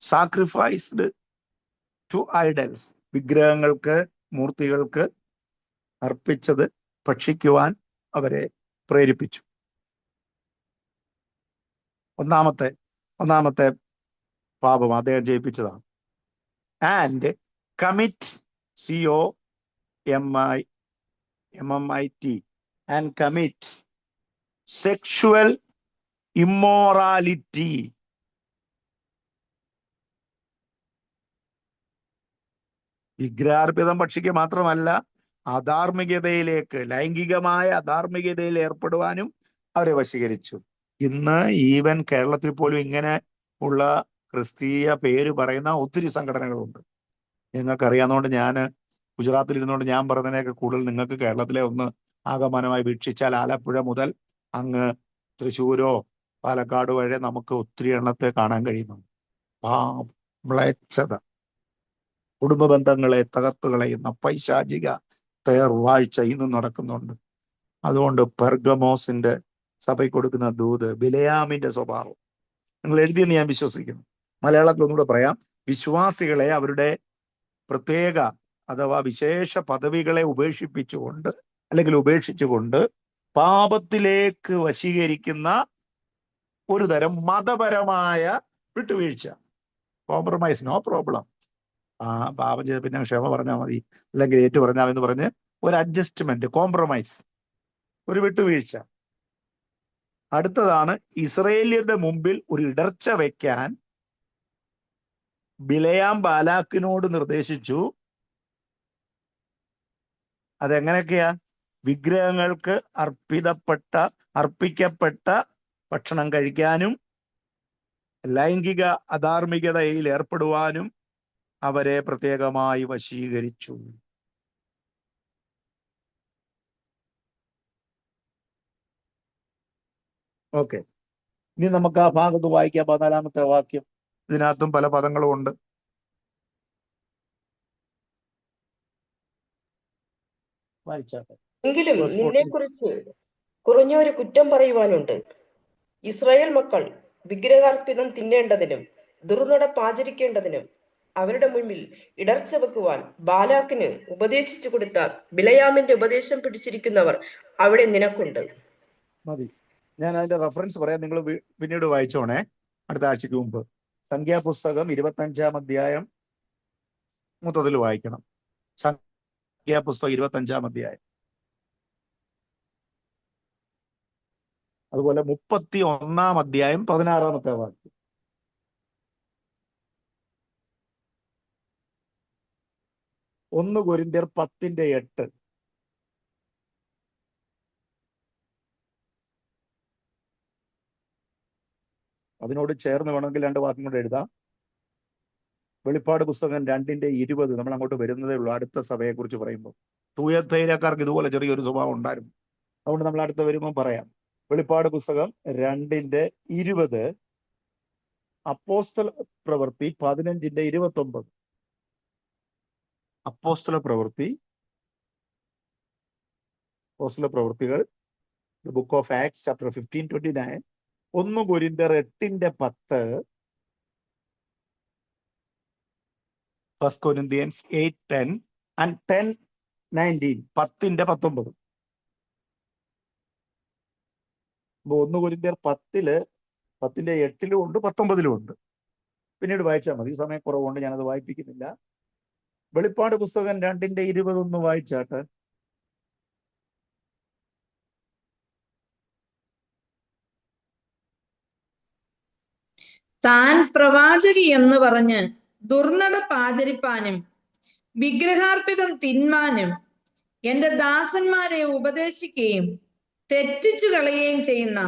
sacrificed to idols. വിഗ്രഹങ്ങൾക്ക്, മൂർത്തികൾക്ക് അർപ്പിച്ചത് ഭക്ഷിക്കുവാൻ അവരെ പ്രേരിപ്പിച്ചു. ഒന്നാമത്തെ പാപം അദ്ദേഹം ജയിപ്പിച്ചതാണ്. And commit COMMIT and commit sexual immorality. വിഗ്രഹാർപ്പിതം ഭക്ഷിക്കുക മാത്രമല്ല, അധാർമികതയിലേക്ക്, ലൈംഗികമായ അധാർമികതയിൽ ഏർപ്പെടുവാനും അവരെ വശീകരിച്ചു. ഇന്ന് ഈവൻ കേരളത്തിൽ പോലും ഇങ്ങനെ ഉള്ള ക്രിസ്തീയ പേര് പറയുന്ന ഒത്തിരി സംഘടനകളുണ്ട്. നിങ്ങൾക്കറിയാവുന്നതുകൊണ്ട് ഞാൻ ഗുജറാത്തിൽ ഇരുന്നുകൊണ്ട് ഞാൻ പറഞ്ഞതിനേക്കാൾ കൂടുതൽ നിങ്ങൾക്ക് കേരളത്തിലെ ഒന്ന് ആകമാനമായി വീക്ഷിച്ചാൽ ആലപ്പുഴ മുതൽ അങ്ങ് തൃശ്ശൂരോ പാലക്കാട് വരെ നമുക്ക് ഒത്തിരി എണ്ണത്തെ കാണാൻ കഴിയുന്നുണ്ട്. മ്ലേച്ഛത, കുടുംബ ബന്ധങ്ങളെ തകർത്തു കളയുന്ന പൈശാചിക തേർവാഴ്ച ഇന്നും നടക്കുന്നുണ്ട്. അതുകൊണ്ട് പെർഗമോസിന്റെ സഭയ്ക്ക് കൊടുക്കുന്ന ദൂത് ബിലയാമിന്റെ സ്വഭാവം നിങ്ങൾ എഴുതിയെന്ന് ഞാൻ വിശ്വസിക്കുന്നു. മലയാളത്തിൽ ഒന്നുകൂടെ പറയാം. വിശ്വാസികളെ അവരുടെ പ്രത്യേക അഥവാ വിശേഷ പദവികളെ ഉപേക്ഷിച്ചുകൊണ്ട് പാപത്തിലേക്ക് വശീകരിക്കുന്ന ഒരു തരം മതപരമായ വിട്ടുവീഴ്ച. Compromise, no problem. പാപം ചെയ്ത് പിന്നെ ക്ഷമ പറഞ്ഞാൽ മതി, അല്ലെങ്കിൽ ഏറ്റു പറഞ്ഞാൽ എന്ന് പറഞ്ഞ് ഒരു അഡ്ജസ്റ്റ്മെന്റ്, കോംപ്രമൈസ്, ഒരു വിട്ടുവീഴ്ച. അടുത്തതാണ് ഇസ്രയേലിയരുടെ മുമ്പിൽ ഒരു ഇടർച്ച വയ്ക്കാൻ ബിലയാം ബാലാക്കിനോട് നിർദ്ദേശിച്ചു. അതെങ്ങനെയൊക്കെയാ? വിഗ്രഹങ്ങൾക്ക് അർപ്പിക്കപ്പെട്ട ഭക്ഷണം കഴിക്കാനും ലൈംഗിക അധാർമികതയിൽ ഏർപ്പെടുവാനും അവരെ പ്രത്യേകമായി വശീകരിച്ചു. ഓക്കെ, ഇനി നമുക്ക് ആ ഭാഗത്ത് വായിക്കാം. 14-ാമത്തെ വാക്യം. ഇതിനകത്തും പല പദങ്ങളും ഉണ്ട്. വായിച്ചാട്ടെ. എങ്കിലും നിന്നെക്കുറിച്ച് കുറഞ്ഞൊരു കുറ്റം പറയുവാനുണ്ട്. ഇസ്രായേൽ മക്കൾ വിഗ്രഹാർപ്പിതം തിന്നേണ്ടതിനും ദുർനടപ്പ് ആചരിക്കേണ്ടതിനും അവരുടെ മുൻപിൽ ഇടർച്ച വെക്കുവാൻ ബാലാക്കിന് ഉപദേശിച്ചു കൊടുത്ത ബിലയാമിന്റെ ഉപദേശം പിടിച്ചിരിക്കുന്നവർ അവിടെ നിനക്കുണ്ട്. മതി, ഞാൻ അതിന്റെ റെഫറൻസ് പറയാം, നിങ്ങൾ പിന്നീട് വായിച്ചോണേ അടുത്ത ആഴ്ചക്ക് മുമ്പ്. സംഖ്യാപുസ്തകം 25-ാം അധ്യായം മൊത്തത്തിൽ വായിക്കണം. സംഖ്യാപുസ്തകം 25-ാം അധ്യായം, അതുപോലെ 31-ാം അധ്യായം 16-ാമത്തെ വാക്യം. ഒന്ന് കൊരിന്ത്യർ 10:8. അതിനോട് ചേർന്ന് വേണമെങ്കിൽ 2 വാക്യം കൊണ്ട് എഴുതാം. വെളിപ്പാട് പുസ്തകം 2:20. നമ്മൾ അങ്ങോട്ട് വരുന്നതേ ഉള്ളൂ അടുത്ത സഭയെ കുറിച്ച് പറയുമ്പോൾ. തൂയത്തൈലക്കാർക്ക് ഇതുപോലെ ചെറിയൊരു സ്വഭാവം ഉണ്ടായിരുന്നു. അതുകൊണ്ട് നമ്മൾ അടുത്ത് വരുമ്പോൾ പറയാം. വെളിപ്പാട് പുസ്തകം 2:20, അപ്പോസ്തല പ്രവൃത്തി 15:29. അപ്പോസ്തല പ്രവൃത്തികൾ, book of acts chapter 15:29. 1 കൊരിന്ത്യർ 8:10, 1 Corinthians 8:10 and 10:19. 10:19. 1 കൊരിന്ത്യർ 10:8 ഉണ്ട്, 19 ഉണ്ട്. പിന്നീട് വായിച്ചാൽ മതി, സമയക്കുറവുകൊണ്ട് ഞാനത് വായിപ്പിക്കുന്നില്ല. വെളിപ്പാട് പുസ്തകം 2:20 ഒന്ന് വായിച്ചാട്ട്. താൻ പ്രവാചകി എന്ന് പറഞ്ഞ് ദുർനടപ്പ് ആചരിപ്പാനും വിഗ്രഹാർപ്പിതം തിന്മാനും എന്റെ ദാസന്മാരെ ഉപദേശിക്കുകയും തെറ്റിച്ചു കളയുകയും ചെയ്യുന്ന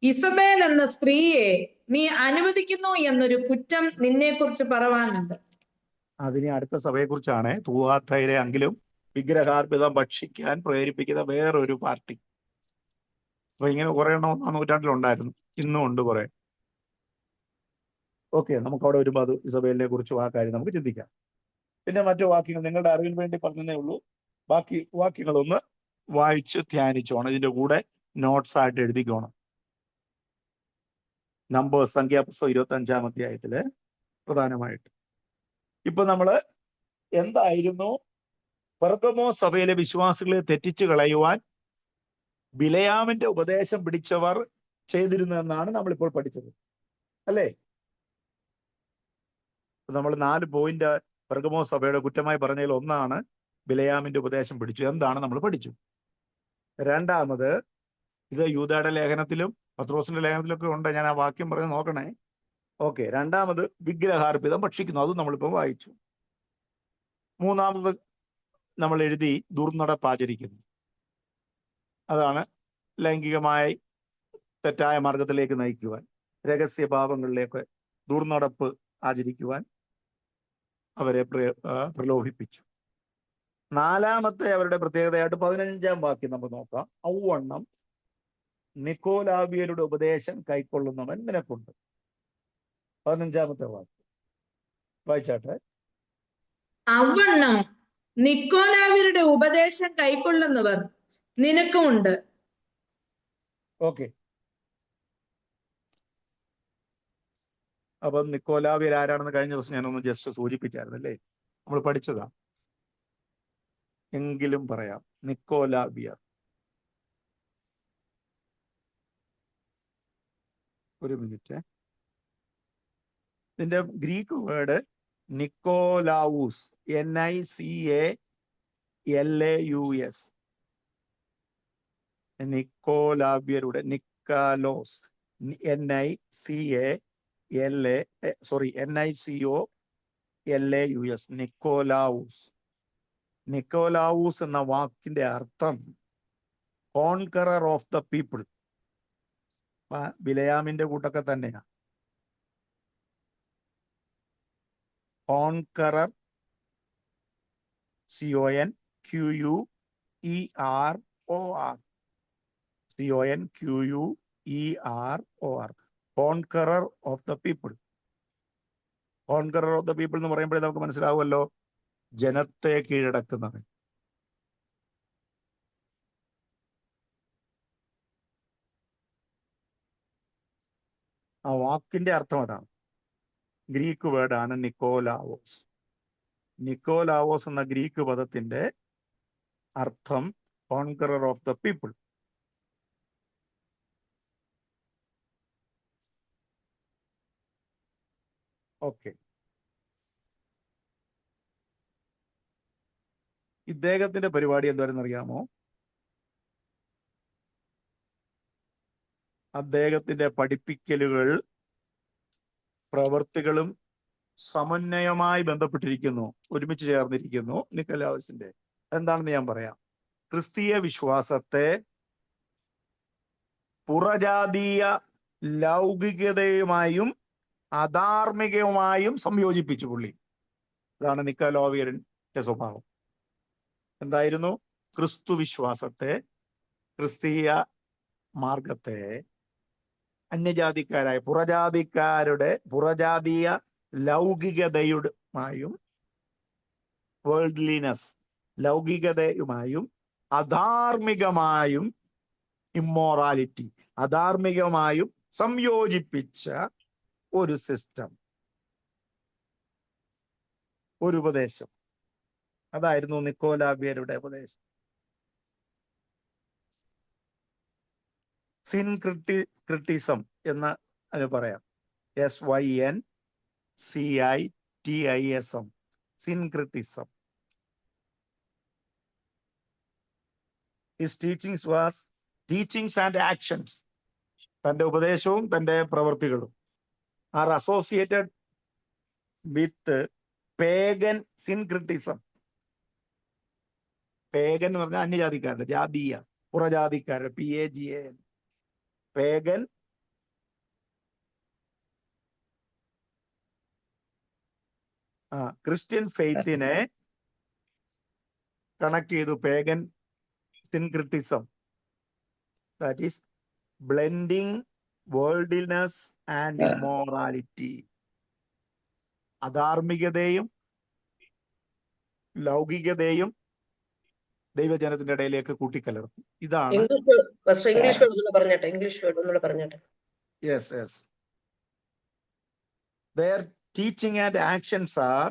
ഇസബേൽ എന്ന സ്ത്രീയെ നീ അനുവദിക്കുന്നു എന്നൊരു കുറ്റം നിന്നെ കുറിച്ച് പറവാനുണ്ട്. അതിനെ അടുത്ത സഭയെക്കുറിച്ചാണ്. തൂവാത്തയിലെ എങ്കിലും വിഗ്രഹാർപ്പിതം ഭക്ഷിക്കാൻ പ്രേരിപ്പിക്കുന്ന വേറൊരു പാർട്ടി. അപ്പൊ ഇങ്ങനെ കുറെ എണ്ണം 1-ാം നൂറ്റാണ്ടിലുണ്ടായിരുന്നു, ഇന്നും ഉണ്ട് കുറെ. ഓക്കെ, നമുക്ക് അവിടെ വരുമ്പോൾ അത് ഇസബേലിനെ കുറിച്ചും ആ കാര്യം നമുക്ക് ചിന്തിക്കാം. പിന്നെ മറ്റു വാക്യങ്ങൾ നിങ്ങളുടെ അറിവിന് വേണ്ടി പറഞ്ഞതേ ഉള്ളൂ. ബാക്കി വാക്യങ്ങളൊന്ന് വായിച്ച് ധ്യാനിച്ചോണം. ഇതിന്റെ കൂടെ നോട്ട്സ് ആയിട്ട് എഴുതിക്കോണം. നമ്പേഴ്സ്, സംഖ്യാപുസ്തകം 25-ാം അധ്യായത്തില് പ്രധാനമായിട്ട്. ഇപ്പൊ നമ്മള് എന്തായിരുന്നു പെർഗമോ സഭയിലെ വിശ്വാസികളെ തെറ്റിച്ചു കളയുവാൻ ബിലയാമിന്റെ ഉപദേശം പിടിച്ചവർ ചെയ്തിരുന്നതെന്നാണ് നമ്മളിപ്പോൾ പഠിച്ചത്, അല്ലേ? നമ്മൾ 4 പോയിന്റ് പെർഗമോ സഭയുടെ കുറ്റമായി പറഞ്ഞതിൽ ഒന്നാണ് ബിലയാമിന്റെ ഉപദേശം പിടിച്ചു. എന്താണ് നമ്മൾ പഠിച്ചു. രണ്ടാമത്, ഇത് യൂദയുടെ ലേഖനത്തിലും പത്രോസിന്റെ ലേഖനത്തിലൊക്കെ ഉണ്ട്, ഞാൻ ആ വാക്യം പറഞ്ഞ് നോക്കണേ. ഓക്കെ, രണ്ടാമത് വിഗ്രഹാർപ്പിതം ഭക്ഷിക്കുന്നു, അതും നമ്മളിപ്പോൾ വായിച്ചു. മൂന്നാമത് നമ്മൾ എഴുതി ദുർനടപ്പാചരിക്കുന്നു, അതാണ് ലൈംഗികമായി തെറ്റായ മാർഗത്തിലേക്ക് നയിക്കുവാൻ, രഹസ്യഭാവങ്ങളിലേക്ക് ദുർനടപ്പ് ആചരിക്കുവാൻ അവരെ പ്രലോഭിപ്പിച്ചു. നാലാമത്തെ അവരുടെ പ്രത്യേകതയായിട്ട് 15-ാം വാക്യം നമുക്ക് നോക്കാം. ഔവണ്ണം നിക്കോലാവിയരുടെ ഉപദേശം കൈക്കൊള്ളുന്നവൻ നിനക്കുണ്ട്. 15-ാമത്തെ വാക്യം വായിച്ചാട്ടെ. അവണ്ണം നിക്കോലാവ്യരുടെ ഉപദേശം കൈക്കൊള്ളുന്നവർ നിനക്കുമുണ്ട്. ഓക്കെ, അപ്പം നിക്കോലാവിയർ ആരാണെന്ന് കഴിഞ്ഞ ദിവസം ഞാനൊന്ന് ജസ്റ്റ് സൂചിപ്പിച്ചായിരുന്നു, അല്ലേ? നമ്മൾ പഠിച്ചതാ, എങ്കിലും പറയാം. നിക്കോലാവിയർ, ഒരു മിനിറ്റ്. ഇതിന്റെ ഗ്രീക്ക് വേർഡ് നിക്കോലാവൂസ്, NICALAUS. നിക്കോലാവ്യരുടെ, നിക്കാലോസ്, NICOLAUS, നിക്കോലാവൂസ്. നിക്കോലാവൂസ് എന്ന വാക്കിന്റെ അർത്ഥം കോൺകറർ ഓഫ് ദ പീപ്പിൾ. ബിലയാമിന്റെ കൂട്ടൊക്കെ തന്നെയാണ്. Conqueror, CONQUEROR, CONQUEROR, conqueror of the people. Conqueror of the people എന്ന് പറയുമ്പോഴേ നമുക്ക് മനസ്സിലാവുമല്ലോ, ജനത്തെ കീഴടക്കുന്നവൻ. ആ വാക്കിന്റെ അർത്ഥം അതാണ്. ഗ്രീക്ക് വേർഡാണ് നിക്കോലാവോസ്. നിക്കോലാവോസ് എന്ന ഗ്രീക്ക് പദത്തിന്റെ അർത്ഥം conqueror of the people. Okay, ഇദ്ദേഹത്തിന്റെ പരിപാടി എന്താണെന്ന് അറിയാമോ? അദ്ദേഹത്തിന്റെ പഠിപ്പിക്കലുകൾ പ്രവർത്തികളും സമന്വയമായി ബന്ധപ്പെട്ടിരിക്കുന്നു, ഒരുമിച്ച് ചേർന്നിരിക്കുന്നു. നിക്കോലാവസിന്റെ എന്താണെന്ന് ഞാൻ പറയാം. ക്രിസ്തീയ വിശ്വാസത്തെ പുറജാതീയ ലൗകികതയുമായും അധാർമികവുമായും സംയോജിപ്പിച്ചു പുള്ളി. അതാണ് നിക്കോലാവിയറിന്റെ സ്വഭാവം. എന്തായിരുന്നു? ക്രിസ്തു വിശ്വാസത്തെ, ക്രിസ്തീയ മാർഗത്തെ അന്യജാതിക്കാരായ പുറജാതീയ ലൗകികതയുമായും, വേൾഡ്ലിനെസ്, ലൗകികതയുമായും അധാർമികമായും, ഇമ്മോറാലിറ്റി, അധാർമികമായും സംയോജിപ്പിച്ച ഒരു സിസ്റ്റം, ഒരു ഉപദേശം. അതായിരുന്നു നിക്കോലാവിയരുടെ ഉപദേശം. സിൻക്രിറ്റിസം എന്ന് അതിന് പറയാം. SYNCITISM, സിൻക്രിറ്റിസം. His teachings and actions, തന്റെ ഉപദേശവും തന്റെ പ്രവൃത്തികളും are associated with pagan syncretism. Pagan എന്ന് പറഞ്ഞാൽ അന്യജാതിക്കാരുടെ, ജാതീയ, പുറജാതിക്കാരുടെ, PAGAN, പേഗൻ. ക്രിസ്ത്യൻ ഫെയ്ത്തിനെ കണക്ട് ചെയ്തു pagan syncretism, that is blending worldliness and immorality. അധാർമികതയും ലൗകികതയും ദൈവജനത്തിന്റെ ഇടയിലേക്ക് കൂട്ടിക്കലർത്തി. ഇതാണ് ഇംഗ്ലീഷ് വേർഡ് ഒന്നുകൂടെ പറഞ്ഞാട്ടെ. Yes. Their teaching and actions are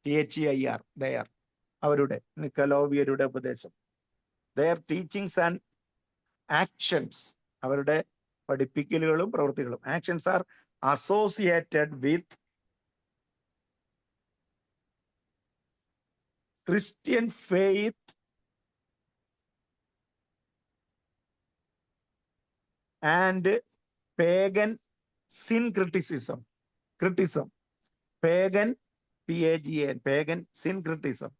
THEIR, their, അവരുടെ നിക്കലോവിയരുടെ ഉപദേശം. Their teachings and actions, അവരുടെ പഠിപ്പിക്കലുകളും പ്രവൃത്തികളും, actions are associated with Christian faith and pagan syncretism. Pagan, PAGN, pagan syncretism,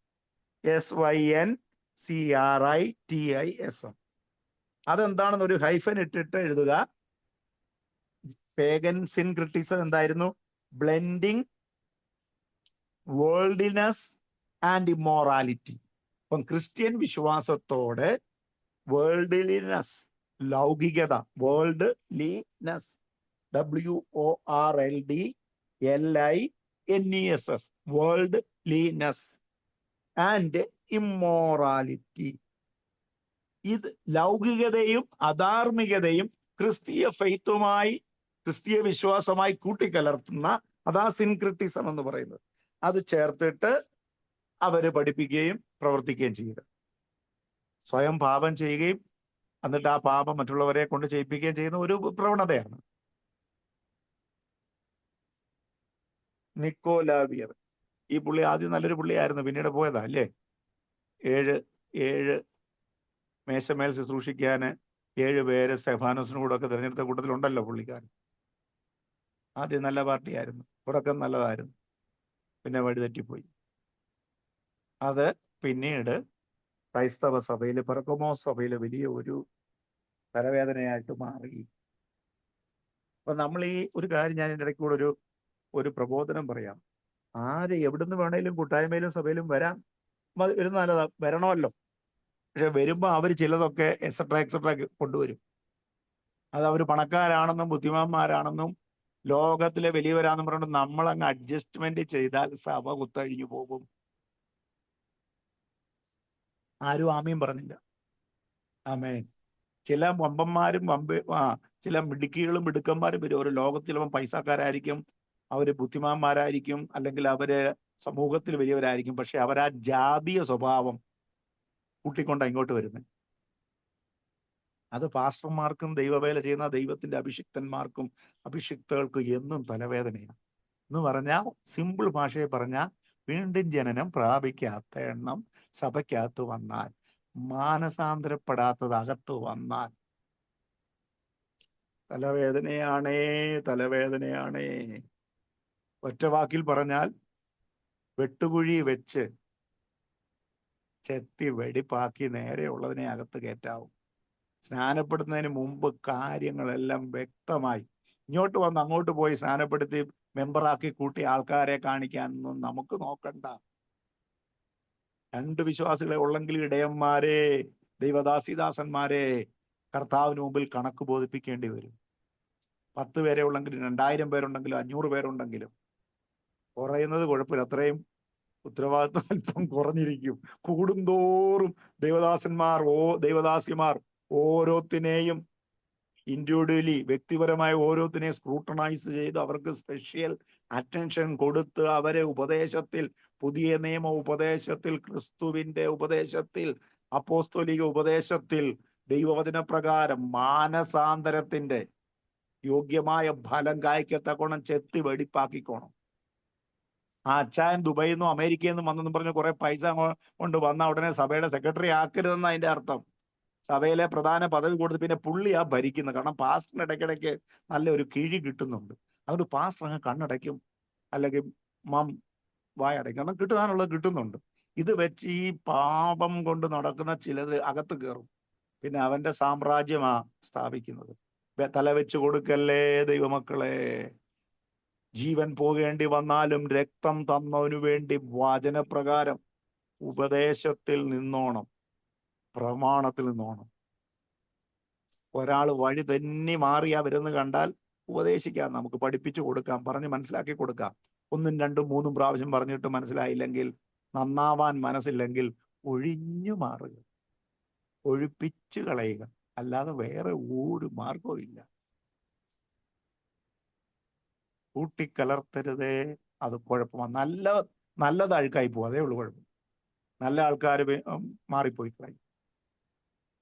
SYNCRITISM. അതെന്താണെന്ന് ഒരു ഹൈഫൻ ഇട്ടിട്ട് എഴുതുക. പേഗൻ സിൻക്രിറ്റിസം എന്തായിരുന്നു? Blending worldliness and immorality. അപ്പം ക്രിസ്ത്യൻ വിശ്വാസത്തോട് വേൾഡ്ലിനെസ്, ലൗകികത, worldliness, WORLDLINESS, worldliness and immorality. ഇത് ലൗകികതയും അധാർമികതയും ക്രിസ്തീയ ഫെയ്ത്തുമായി, ക്രിസ്തീയ വിശ്വാസമായി കൂട്ടിക്കലർത്തുന്ന അതാ സിൻക്രിറ്റിസം എന്ന് പറയുന്നത്. അത് ചേർത്തിട്ട് അവര് പഠിപ്പിക്കുകയും പ്രവർത്തിക്കുകയും ചെയ്യുക. സ്വയം പാപം ചെയ്യുകയും എന്നിട്ട് ആ പാപം മറ്റുള്ളവരെ കൊണ്ട് ചെയ്യിപ്പിക്കുകയും ചെയ്യുന്ന ഒരു പ്രവണതയാണ്. നിക്കോലാവിയർ, ഈ പുള്ളി ആദ്യം നല്ലൊരു പുള്ളിയായിരുന്നു, പിന്നീട് പോയതാ അല്ലേ? ഏഴ് മേശമേൽ ശുശ്രൂഷിക്കാന് 7 പേര് സ്തെഫാനോസിനും കൂടെ ഒക്കെ തിരഞ്ഞെടുത്ത കൂട്ടത്തിലുണ്ടല്ലോ പുള്ളിക്കാരൻ. ആദ്യം നല്ല പാർട്ടിയായിരുന്നു, തുടക്കം നല്ലതായിരുന്നു, പിന്നെ വഴിതെറ്റിപ്പോയി. അത് പിന്നീട് ക്രൈസ്തവ സഭയിൽ, പെർഗമോസ് സഭയിൽ വലിയ ഒരു തലവേദനയായിട്ട് മാറി. അപ്പൊ നമ്മൾ ഈ ഒരു കാര്യം, ഞാൻ ഇതിൻ്റെ ഇടയ്ക്ക് കൂടെ ഒരു പ്രബോധനം പറയാം. ആര് എവിടുന്ന് വേണേലും കൂട്ടായ്മയിലും സഭയിലും വരാം, വരുന്ന നല്ലതാ, വരണമല്ലോ. പക്ഷെ വരുമ്പോൾ അവർ ചിലതൊക്കെ എക്സെട്രാ കൊണ്ടുവരും. അത് അവർ പണക്കാരാണെന്നും ബുദ്ധിമാന്മാരാണെന്നും ലോകത്തിലെ വലിയവരാണെന്നും പറഞ്ഞിട്ട് നമ്മളങ്ങ് അഡ്ജസ്റ്റ്മെന്റ് ചെയ്താൽ സഭ കുത്തഴിഞ്ഞു പോകും. ആരും ആമീൻ പറഞ്ഞില്ല. ആമേൻ. ചില വമ്പന്മാരും ചില മിടുക്കികളും മിടുക്കന്മാരും വരും. ഒരു ലോകത്തിൽ ചിലപ്പോൾ പൈസക്കാരായിരിക്കും, അവര് ബുദ്ധിമാന്മാരായിരിക്കും, അല്ലെങ്കിൽ അവര് സമൂഹത്തിൽ വലിയവരായിരിക്കും. പക്ഷെ അവർ ആ ജാതീയ സ്വഭാവം കൂട്ടിക്കൊണ്ട ഇങ്ങോട്ട് വരുന്നത്. അത് പാസ്റ്റർമാർക്കും ദൈവവേല ചെയ്യുന്ന ദൈവത്തിന്റെ അഭിഷിക്തന്മാർക്കും അഭിഷിക്തകൾക്കും എന്നും തലവേദനയാണ്. എന്ന് പറഞ്ഞാൽ, സിമ്പിൾ ഭാഷയെ പറഞ്ഞാൽ, വീണ്ടും ജനനം പ്രാപിക്കാത്ത എണ്ണം സഭയ്ക്കകത്ത് വന്നാൽ, മാനസാന്തരപ്പെടാത്തത് അകത്ത് വന്നാൽ തലവേദനയാണേ. ഒറ്റ വാക്കിൽ പറഞ്ഞാൽ, വെട്ടുകുഴി വെച്ച് ചെത്തി വെടിപ്പാക്കി നേരെയുള്ളതിനെ അകത്ത് കയറ്റാവും. സ്നാനപ്പെടുന്നതിന് മുമ്പ് കാര്യങ്ങളെല്ലാം വ്യക്തമായി. ഇങ്ങോട്ട് വന്ന് അങ്ങോട്ട് പോയി സ്നാനപ്പെടുത്തി മെമ്പറാക്കി കൂട്ടി ആൾക്കാരെ കാണിക്കാനൊന്നും നമുക്ക് നോക്കണ്ട. 2 വിശ്വാസികളെ ഉള്ളെങ്കിൽ ഇടയന്മാരെ, ദൈവദാസിദാസന്മാരെ കർത്താവിന് മുമ്പിൽ കണക്ക് ബോധിപ്പിക്കേണ്ടി വരും. 10 പേരെ ഉള്ളെങ്കിലും 2000 പേരുണ്ടെങ്കിലും 500 പേരുണ്ടെങ്കിലും കുറയുന്നത് കുഴപ്പമില്ല, അത്രയും ഉത്തരവാദിത്വം അല്പം കുറഞ്ഞിരിക്കും. കൂടുന്തോറും ദൈവദാസിമാർ ഓരോത്തിനെയും ഇൻഡിവിജ്വലി, വ്യക്തിപരമായ ഓരോത്തിനെയും സ്ക്രൂട്ടനൈസ് ചെയ്ത് അവർക്ക് സ്പെഷ്യൽ അറ്റൻഷൻ കൊടുത്ത് അവരെ ഉപദേശത്തിൽ, പുതിയ നിയമ ഉപദേശത്തിൽ, ക്രിസ്തുവിന്റെ ഉപദേശത്തിൽ, അപ്പോസ്തോലിക ഉപദേശത്തിൽ, ദൈവവചന പ്രകാരം മാനസാന്തരത്തിന്റെ യോഗ്യമായ ഫലം കായ്ക്കത്തക്കോണം ചെത്തി വെടിപ്പാക്കിക്കോണം. ആ അച്ചായൻ ദുബൈയിൽ നിന്നും അമേരിക്കയിൽ നിന്നും വന്നെന്ന് പറഞ്ഞ് കുറെ പൈസ കൊണ്ട് വന്ന ഉടനെ സഭയുടെ സെക്രട്ടറി ആക്കരുതെന്ന് അതിന്റെ അർത്ഥം. സഭയിലെ പ്രധാന പദവി കൊടുത്ത് പിന്നെ പുള്ളിയാ ഭരിക്കുന്നത്. കാരണം പാസ്റ്ററിന് ഇടയ്ക്കിടയ്ക്ക് നല്ലൊരു കിഴി കിട്ടുന്നുണ്ട്. അതുകൊണ്ട് പാസ്റ്റർ അങ്ങ് കണ്ണടയ്ക്കും, അല്ലെങ്കിൽ വായടയ്ക്കും. കാരണം കിട്ടാനുള്ളത് കിട്ടുന്നുണ്ട്. ഇത് വെച്ച് ഈ പാപം കൊണ്ട് നടക്കുന്ന ചിലത് അകത്ത് കയറും. പിന്നെ അവന്റെ സാമ്രാജ്യമാ സ്ഥാപിക്കുന്നത്. തല വെച്ച് കൊടുക്കല്ലേ ദൈവമക്കളെ. ജീവൻ പോകേണ്ടി വന്നാലും രക്തം തന്നവനു വേണ്ടി വചനപ്രകാരം ഉപദേശത്തിൽ നിന്നോണം, പ്രമാണത്തിൽ നിന്നോണം. ഒരാൾ വഴി തന്നെ മാറിയാ വരുന്ന കണ്ടാൽ ഉപദേശിക്കാം, നമുക്ക് പഠിപ്പിച്ചു കൊടുക്കാം, പറഞ്ഞ് മനസ്സിലാക്കി കൊടുക്കാം. 1, 2, 3 പ്രാവശ്യം പറഞ്ഞിട്ട് മനസ്സിലായില്ലെങ്കിൽ, നന്നാവാൻ മനസ്സില്ലെങ്കിൽ ഒഴിഞ്ഞു മാറുക, ഒഴിപ്പിച്ചു കളയുക, അല്ലാതെ വേറെ ഒരു മാർഗവും ഇല്ല. കൂട്ടിക്കലർത്തരുതേ, അത് കുഴപ്പമാണ്. നല്ലത് അഴുക്കായി പോകും, അതേ ഉള്ളൂ കുഴപ്പം. നല്ല ആൾക്കാർ മാറിപ്പോയി കളയും,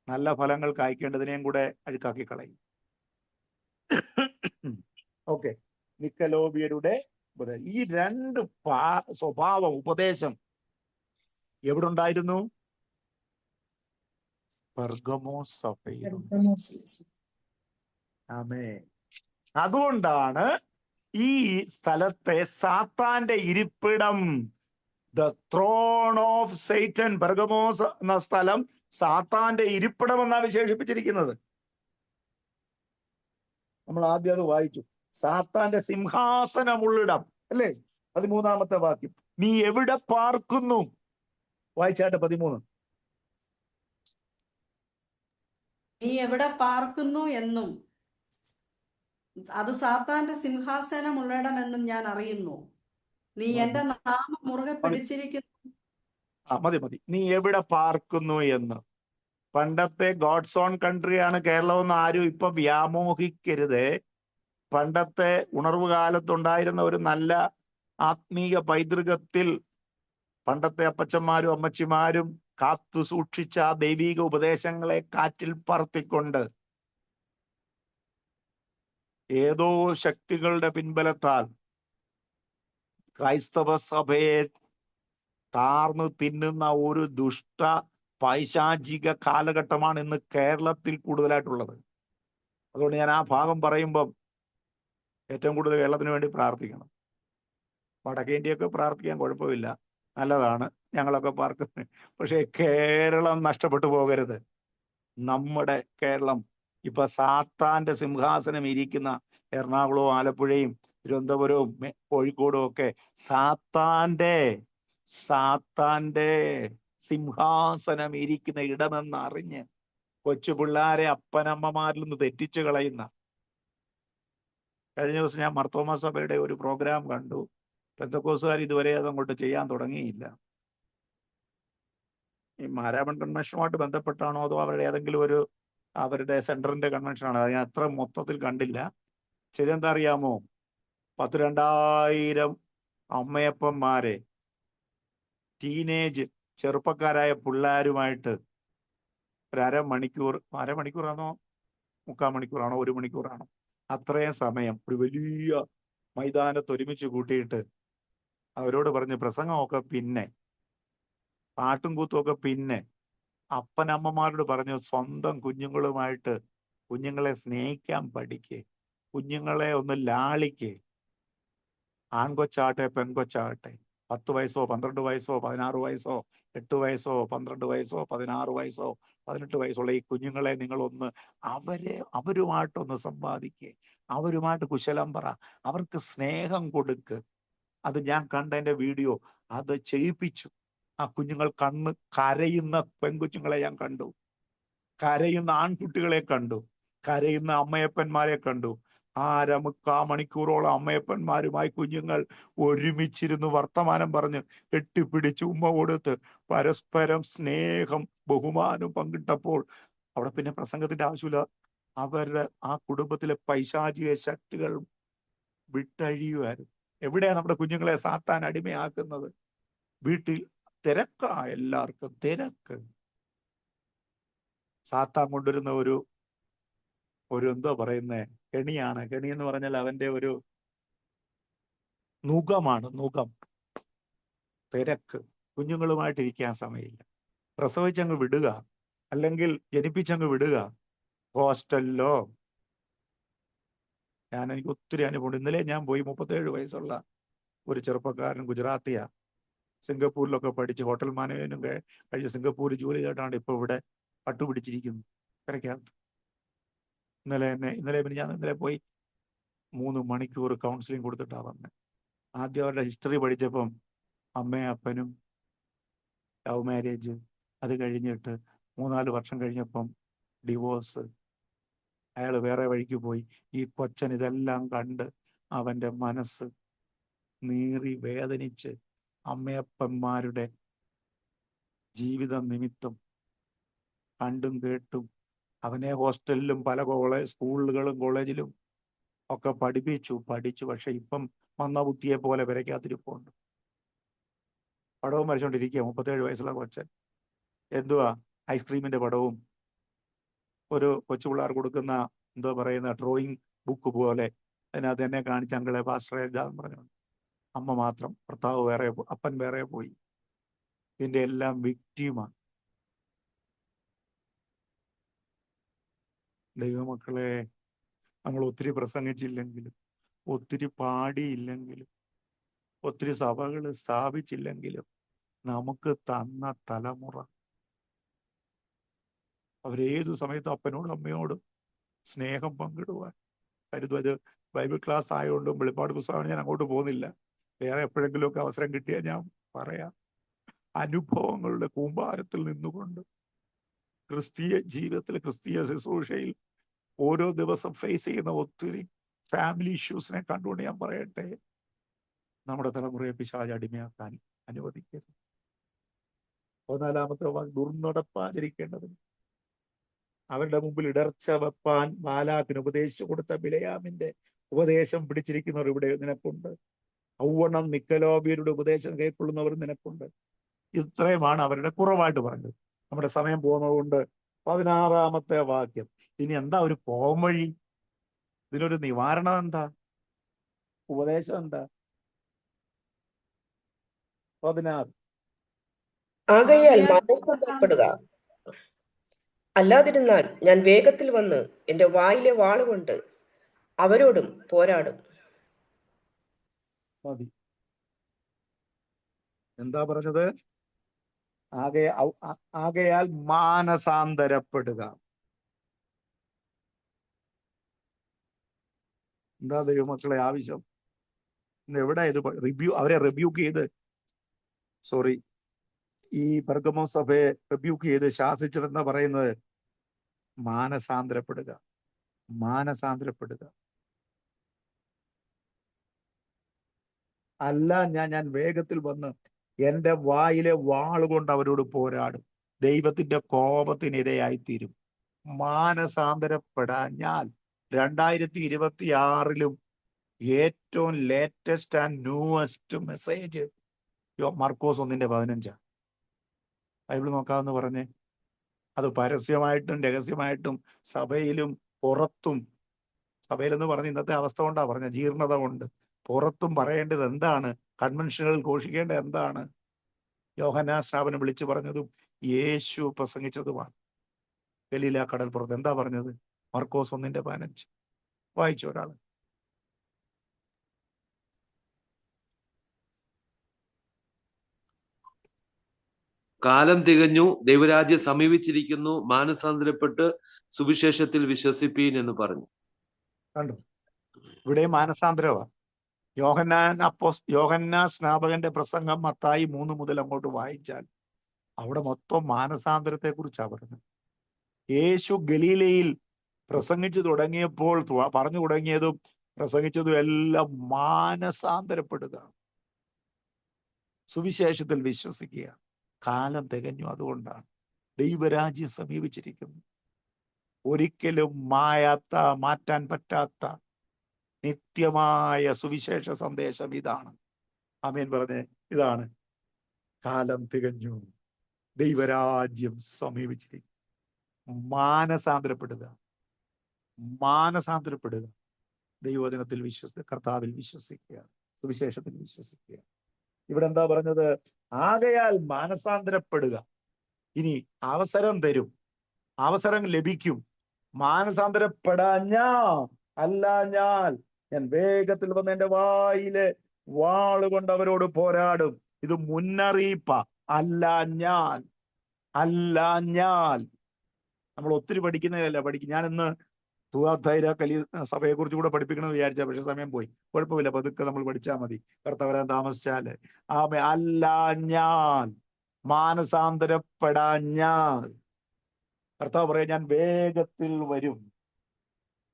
നല്ല ഫലങ്ങൾ കായ്ക്കേണ്ടതിനെയും കൂടെ അഴുക്കാക്കി കളയും. ഓക്കെ, നിക്കലോബിയരുടെ ഈ 2 സ്വഭാവം, ഉപദേശം എവിടെ ഉണ്ടായിരുന്നു? പെർഗമോസ് സഭയിൽ. ആമേൻ. അതുകൊണ്ടാണ് ഈ സ്ഥലത്തെ സാത്താന്റെ ഇരിപ്പിടം, the thrown of Satan, Pergamos എന്ന സ്ഥലം സാത്താന്റെ ഇരിപ്പിടം എന്നാണ് വിശേഷിപ്പിച്ചിരിക്കുന്നത്. നമ്മൾ ആദ്യം അത് വായിച്ചു. സാത്താന്റെ സിംഹാസനമുള്ളിടം, അല്ലേ? 13-ാമത്തെ വാക്യം, നീ എവിടെ പാർക്കുന്നു? വായിച്ചാട്ടെ 13. നീ എവിടെ പാർക്കുന്നു എന്നും അത് സാത്താന്റെ സിംഹാസനമുള്ളിടമെന്നും ഞാൻ അറിയുന്നു. നീ എന്റെ നാമം മുറുകെ പിടിച്ചിരിക്കുന്നു. മതി. നീ എവിടെ പാർക്കുന്നു എന്ന്. പണ്ടത്തെ ഗോഡ്സ് ഓൺ കൺട്രിയാണ് കേരളമെന്ന് ആരും ഇപ്പൊ വ്യാമോഹിക്കരുത്. പണ്ടത്തെ ഉണർവ് കാലത്തുണ്ടായിരുന്ന ഒരു നല്ല ആത്മീയ പൈതൃകത്തിൽ പണ്ടത്തെ അപ്പച്ചന്മാരും അമ്മച്ചിമാരും കാത്തു സൂക്ഷിച്ച ആ ദൈവിക ഉപദേശങ്ങളെ കാറ്റിൽ പറത്തിക്കൊണ്ട് ഏതോ ശക്തികളുടെ പിൻബലത്താൽ ക്രൈസ്തവ സഭയെ താർന്നു തിന്നുന്ന ഒരു ദുഷ്ട പൈശാചിക കാലഘട്ടമാണ് ഇന്ന് കേരളത്തിൽ കൂടുതലായിട്ടുള്ളത്. അതുകൊണ്ട് ഞാൻ ആ ഭാഗം പറയുമ്പം ഏറ്റവും കൂടുതൽ കേരളത്തിന് വേണ്ടി പ്രാർത്ഥിക്കണം. വടക്കേ ഇന്ത്യയൊക്കെ പ്രാർത്ഥിക്കാൻ കുഴപ്പമില്ല, നല്ലതാണ്, ഞങ്ങളൊക്കെ പാർക്കുന്നത്. പക്ഷേ കേരളം നഷ്ടപ്പെട്ടു പോകരുത്. നമ്മുടെ കേരളം ഇപ്പൊ സാത്താന്റെ സിംഹാസനം ഇരിക്കുന്ന എറണാകുളവും ആലപ്പുഴയും തിരുവനന്തപുരവും കോഴിക്കോടും ഒക്കെ സാത്താന്റെ സിംഹാസനം ഇരിക്കുന്ന ഇടമെന്ന് അറിഞ്ഞ് കൊച്ചു പിള്ളാരെ അപ്പനമ്മമാരിൽ നിന്ന് തെറ്റിച്ചു കളയുന്ന. കഴിഞ്ഞ ദിവസം ഞാൻ മർത്തോമ സഭയുടെ ഒരു പ്രോഗ്രാം കണ്ടു. പെന്തക്കോസുകാർ ഇതുവരെ അതങ്ങോട്ട് ചെയ്യാൻ തുടങ്ങിയില്ല. ഈ മാരാമൺ കൺവെൻഷനുമായിട്ട് ബന്ധപ്പെട്ടാണോ അതോ അവരുടെ ഏതെങ്കിലും അവരുടെ സെന്ററിന്റെ കൺവെൻഷനാണ്, അത് ഞാൻ അത്ര മൊത്തത്തിൽ കണ്ടില്ല. ശരിയെന്താ അറിയാമോ? 10,000 അമ്മയപ്പന്മാരെ, ടീനേജ് ചെറുപ്പക്കാരായ പിള്ളേരുമായിട്ട് ഒരു അരമണിക്കൂറാണോ 3/4 മണിക്കൂറാണോ 1 മണിക്കൂറാണോ അത്രയും സമയം ഒരു വലിയ മൈതാനത്ത് ഒരുമിച്ച് കൂട്ടിയിട്ട് അവരോട് പറഞ്ഞ് പ്രസംഗമൊക്കെ പിന്നെ, പാട്ടും കൂത്തുമൊക്കെ പിന്നെ, അപ്പനമ്മമാരോട് പറഞ്ഞു സ്വന്തം കുഞ്ഞുങ്ങളെ സ്നേഹിക്കാൻ പഠിക്കേ, കുഞ്ഞുങ്ങളെ ഒന്ന് ലാളിക്കേ. ആൺകൊച്ചാകട്ടെ പെൺകൊച്ചാകട്ടെ, 10 വയസ്സോ 12 വയസ്സോ 16 വയസ്സോ 8 വയസ്സോ 12 വയസ്സോ 16 വയസ്സോ 18 വയസ്സുള്ള ഈ കുഞ്ഞുങ്ങളെ നിങ്ങളൊന്ന് അവരുമായിട്ടൊന്ന് സംവാദിക്കേ, അവരുമായിട്ട് കുശലം പറ, അവർക്ക് സ്നേഹം കൊടുക്ക്. അത് ഞാൻ കണ്ടതിന്റെ വീഡിയോ, അത് ചെയ്യിപ്പിച്ചു. ആ കുഞ്ഞുങ്ങൾ കരയുന്ന പെൺകുഞ്ഞുങ്ങളെ ഞാൻ കണ്ടു, കരയുന്ന ആൺകുട്ടികളെ കണ്ടു, കരയുന്ന അമ്മയപ്പന്മാരെ കണ്ടു. 1/4 മണിക്കൂറോളം അമ്മയപ്പന്മാരുമായി കുഞ്ഞുങ്ങൾ ഒരുമിച്ചിരുന്ന് വർത്തമാനം പറഞ്ഞ് കെട്ടിപ്പിടിച്ച് ഉമ്മ കൊടുത്ത് പരസ്പരം സ്നേഹം ബഹുമാനം പങ്കിട്ടപ്പോൾ അവിടെ പിന്നെ പ്രസംഗത്തിന്റെ ആവശ്യമില്ല. അവരുടെ ആ കുടുംബത്തിലെ പൈശാചിക ശക്തികൾ വിട്ടഴിയുമായിരുന്നു. എവിടെയാണ് നമ്മുടെ കുഞ്ഞുങ്ങളെ സാത്താൻ അടിമയാക്കുന്നത്? വീട്ടിൽ തിരക്കാ, എല്ലാവർക്കും തിരക്ക്. സാത്താൻ കൊണ്ടുവരുന്ന ഒരു എന്താ പറയുന്നേ, കെണിയാണ്. കെണി എന്ന് പറഞ്ഞാൽ അവന്റെ ഒരു നുകമാണ്, നുകം. തിരക്ക്, കുഞ്ഞുങ്ങളുമായിട്ടിരിക്കാൻ സമയമില്ല. പ്രസവിച്ചങ്ങ് വിടുക, അല്ലെങ്കിൽ ജനിപ്പിച്ചങ്ങ് വിടുക. ഹോസ്റ്റലിലോ, എനിക്ക് ഒത്തിരി അനുഭവം. ഇന്നലെ ഞാൻ പോയി, 37 വയസ്സുള്ള ഒരു ചെറുപ്പക്കാരൻ, ഗുജറാത്തിയാ, സിംഗപ്പൂരിലൊക്കെ പഠിച്ച് ഹോട്ടൽ മാനേജ്മെന്റും കഴിഞ്ഞ് സിംഗപ്പൂരിൽ ജോലി ചെയ്തിട്ടാണ് ഇപ്പൊ ഇവിടെ പട്ടുപിടിച്ചിരിക്കുന്നു പെരയ്ക്കകത്ത്. ഇന്നലെ പോയി 3 മണിക്കൂർ കൗൺസിലിംഗ് കൊടുത്തിട്ടാ വന്നത്. ആദ്യം അവരുടെ ഹിസ്റ്ററി പഠിച്ചപ്പം അമ്മയും അപ്പനും ലവ് മാരേജ്, അത് കഴിഞ്ഞിട്ട് 3-4 വർഷം കഴിഞ്ഞപ്പം ഡിവോഴ്സ്, അയാൾ വേറെ വഴിക്ക് പോയി. ഈ കൊച്ചൻ ഇതെല്ലാം കണ്ട് അവൻ്റെ മനസ്സ് നീറി വേദനിച്ച് അമ്മയപ്പന്മാരുടെ ജീവിത നിമിത്തം കണ്ടും കേട്ടും അവനെ ഹോസ്റ്റലിലും പല സ്കൂളുകളും കോളേജിലും ഒക്കെ പഠിച്ചു. പക്ഷെ ഇപ്പം വന്ന ബുദ്ധിയെ പോലെ വരയ്ക്കാതിരിപ്പുണ്ട്. പടവും വരച്ചോണ്ടിരിക്കുക 37 വയസ്സുള്ള കൊച്ചൻ. എന്തുവാ ഐസ്ക്രീമിന്റെ പടവും ഒരു കൊച്ചു പിള്ളേർ കൊടുക്കുന്ന എന്തോ പറയുന്ന ഡ്രോയിങ് ബുക്ക് പോലെ അതിനകത്ത് എന്നെ കാണിച്ച് അങ്കളെ പാസ്റ്ററെ ഇതാന്ന് പറഞ്ഞു. അമ്മ മാത്രം, ഭർത്താവ് വേറെ, അപ്പൻ വേറെ പോയി. ഇതിന്റെ എല്ലാം വിക്ടിമാണ്. ദൈവമക്കളെ, നമ്മൾ ഒത്തിരി പ്രസംഗിച്ചില്ലെങ്കിലും, ഒത്തിരി പാടിയില്ലെങ്കിലും, ഒത്തിരി സഭകൾ സ്ഥാപിച്ചില്ലെങ്കിലും, നമുക്ക് തന്ന തലമുറ അവരേതു സമയത്തും അപ്പനോടും അമ്മയോടും സ്നേഹം പങ്കിടുവാൻ കരുതും. അത് ബൈബിൾ ക്ലാസ് ആയതുകൊണ്ടും വെളിപ്പാട് പുസ്തകമാണ് ഞാൻ അങ്ങോട്ട് പോകുന്നില്ല. വേറെ എപ്പോഴെങ്കിലുമൊക്കെ അവസരം കിട്ടിയാൽ ഞാൻ പറയാം. അനുഭവങ്ങളുടെ കൂമ്പാരത്തിൽ നിന്നുകൊണ്ട് ക്രിസ്തീയ ജീവിതത്തിൽ, ക്രിസ്തീയ ശുശ്രൂഷയിൽ ഓരോ ദിവസം ഫേസ് ചെയ്യുന്ന ഒത്തിരി ഫാമിലി ഇഷ്യൂസിനെ കണ്ടുകൊണ്ട് ഞാൻ പറയട്ടെ, നമ്മുടെ തലമുറയെ പിശാച് അടിമയാക്കാൻ അനുവദിക്കരുത്. 14-ാമത്തെ ദുർനടപ്പാചരിക്കേണ്ടതിന് അവരുടെ മുമ്പിൽ ഇടർച്ച വെപ്പാൻ ബാലാക്കിന് ഉപദേശിച്ചു കൊടുത്ത ബിലയാമിന്റെ ഉപദേശം പിടിച്ചിരിക്കുന്നവർ ഇവിടെ നിനക്കുണ്ട്. ഔവണ്ണം നിക്കലോബിയരുടെ ഉപദേശം കൈക്കൊള്ളുന്നവർ നിനക്കുണ്ട്. ഇത്രയുമാണ് അവരുടെ കുറവായിട്ട് പറഞ്ഞത്. നമ്മുടെ സമയം പോകുന്നതുകൊണ്ട് 16-ാമത്തെ വാക്യം. ഇനി എന്താ ഒരു പോംവഴി? ഇതിനൊരു നിവാരണം എന്താ? ഉപദേശം എന്താ? 16. ആകയാൽ മാനസാന്തരപ്പെടുക, അല്ലാതിരുന്നാൽ ഞാൻ വേഗത്തിൽ വന്ന് എന്റെ വായിലെ വാളുകൊണ്ട് അവരോടും പോരാടും. മതി. എന്താ പറഞ്ഞത്? ആകയാൽ മാനസാന്തരപ്പെടുക. എന്താ ദൈവമക്കളെ ആവശ്യം? എവിടെ ഇത് അവരെ റിബ്യൂക്ക് ചെയ്ത്, ഈ പെർഗമോസ് സഭയെ റിബ്യൂക്ക് ചെയ്ത് ശാസിച്ചിട്ടെന്നാ പറയുന്നത്? മാനസാന്തരപ്പെടുക. അല്ല ഞാൻ വേഗത്തിൽ വന്ന് എന്റെ വായിലെ വാളുകൊണ്ട് അവരോട് പോരാടും. ദൈവത്തിന്റെ കോപത്തിനിരയായിത്തീരും. മാനസാന്തരപ്പെടാഞ്ഞാൽ 2026-ലും ഏറ്റവും latest and newest message Markose 1:15. Bible നോക്കാമെന്ന് പറഞ്ഞേ. അത് പരസ്യമായിട്ടും രഹസ്യമായിട്ടും സഭയിലും പുറത്തും, സഭയിലെന്ന് പറഞ്ഞ് ഇന്നത്തെ അവസ്ഥ കൊണ്ടാ പറഞ്ഞ, ജീർണത കൊണ്ട് പുറത്തും പറയേണ്ടത് എന്താണ്? കൺവെൻഷനുകളിൽ ഘോഷിക്കേണ്ടത് എന്താണ്? യോഹന്നാൻ സ്നാപനം വിളിച്ചു പറഞ്ഞതും യേശു പ്രസംഗിച്ചതുമാണ്. ഗലീല കടൽപ്പുറത്ത് എന്താ പറഞ്ഞത്? മർക്കോസ് 1:15 വായിച്ചു ഒരാൾ. കാലം തികഞ്ഞു, ദൈവരാജ്യം സമീപിച്ചിരിക്കുന്നു, മാനസാന്തരപ്പെട്ട് സുവിശേഷത്തിൽ വിശ്വസിപ്പീൻ എന്ന് പറഞ്ഞു. കണ്ടു, ഇവിടെ മാനസാന്തരമാണ്. യോഹന്നാൻ സ്നാപകന്റെ പ്രസംഗം മത്തായി 3 മുതൽ അങ്ങോട്ട് വായിച്ചാൽ അവിടെ മൊത്തം മാനസാന്തരത്തെ കുറിച്ചാണ് പറഞ്ഞത്. യേശു ഗലീലയിൽ പ്രസംഗിച്ചു തുടങ്ങിയപ്പോൾ പറഞ്ഞു തുടങ്ങിയതും പ്രസംഗിച്ചതും എല്ലാം മാനസാന്തരപ്പെടുക, സുവിശേഷത്തിൽ വിശ്വസിക്കുക. കാലം തികഞ്ഞു, അതുകൊണ്ടാണ് ദൈവരാജ്യം സമീപിച്ചിരിക്കുന്നു. ഒരിക്കലും മാറ്റാൻ പറ്റാത്ത നിത്യമായ സുവിശേഷ സന്ദേശം ഇതാണ്. ആമേൻ പറഞ്ഞേ. ഇതാണ് കാലം തികഞ്ഞു, ദൈവരാജ്യം സമീപിച്ചിരിക്കുന്നു. മാനസാന്തരപ്പെടുക. ദൈവവചനത്തിൽ വിശ്വസിക്കുക, കർത്താവിൽ വിശ്വസിക്കുക, സുവിശേഷത്തിൽ വിശ്വസിക്കുക. ഇവിടെ എന്താ പറഞ്ഞത്? ആകയാൽ മാനസാന്തരപ്പെടുക. ഇനി അവസരം തരും, അവസരം ലഭിക്കും. അല്ലാഞ്ഞാൽ ഞാൻ വേഗത്തിൽ വന്ന് എന്റെ വായിലെ വാളുകൊണ്ട് അവരോട് പോരാടും. ഇത് മുന്നറിയിപ്പാ. അല്ലാഞ്ഞാൽ നമ്മൾ ഒത്തിരി പഠിക്കുന്നതല്ല. ഞാൻ ഇന്ന് തുവാത്തൈര കലി സഭയെ കുറിച്ച് കൂടെ പഠിപ്പിക്കണമെന്ന് വിചാരിച്ചാൽ, പക്ഷെ സമയം പോയി. കുഴപ്പമില്ല, പതുക്കെ നമ്മൾ പഠിച്ചാൽ മതി. കർത്താവ് വരാൻ താമസിച്ചാല്. അല്ല ഞാൻ മാനസാന്തരപ്പെടാഞ്ഞാൽ കർത്താവ് പറയാം, ഞാൻ വേഗത്തിൽ വരും,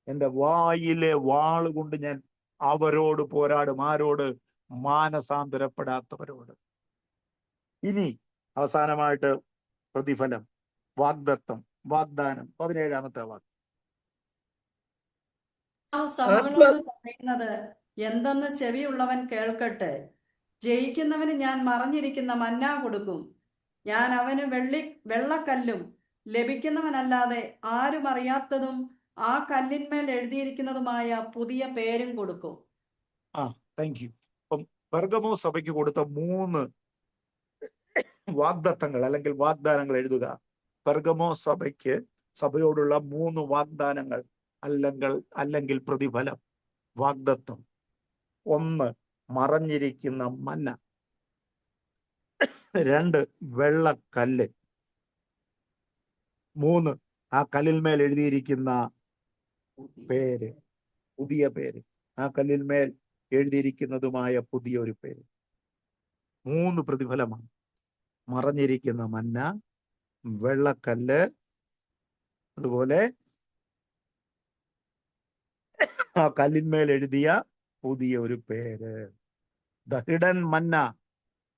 എന്റെ വായിലെ വാളുകൊണ്ട് ഞാൻ അവരോട് പോരാടും. ആരോട്? മാനസാന്തരപ്പെടാത്തവരോട്. ഇനി അവസാനമായിട്ട് പ്രതിഫലം, വാഗ്ദത്തം, വാഗ്ദാനം. 17-ാമത്തെ വാക്യം. സഭകളോട് പറയുന്നത് എന്തെന്ന് ചെവിയുള്ളവൻ കേൾക്കട്ടെ. ജയിക്കുന്നവന് ഞാൻ മറഞ്ഞിരിക്കുന്ന മന്ന കൊടുക്കും. ഞാൻ അവന് വെള്ളക്കല്ലും ലഭിക്കുന്നവനല്ലാതെ ആരും അറിയാത്തതും ആ കല്ലിന്മേൽ എഴുതിയിരിക്കുന്നതുമായ പുതിയ പേരും കൊടുക്കും. Thank you. അപ്പം പെർഗമോ സഭയ്ക്ക് കൊടുത്ത 3 വാഗ്ദത്തങ്ങൾ അല്ലെങ്കിൽ വാഗ്ദാനങ്ങൾ എഴുതുക. പെർഗമോ സഭയോടുള്ള 3 വാഗ്ദാനങ്ങൾ അല്ലെങ്കിൽ പ്രതിഫലം, വാഗ്ദത്തം. 1, മറഞ്ഞിരിക്കുന്ന മന്ന. 2, വെള്ളക്കല്ല്. 3, ആ കല്ലിന്മേൽ എഴുതിയിരിക്കുന്ന പേര്, പുതിയ പേര്. ആ കല്ലിന്മേൽ എഴുതിയിരിക്കുന്നതുമായ പുതിയൊരു പേര്. 3 പ്രതിഫലമാണ്. മറഞ്ഞിരിക്കുന്ന മന്ന, വെള്ളക്കല്ല്, അതുപോലെ ആ കല്ലിന്മേൽ എഴുതിയ പുതിയ ഒരു പേര്. ദ ഹിഡൻ മന്ന,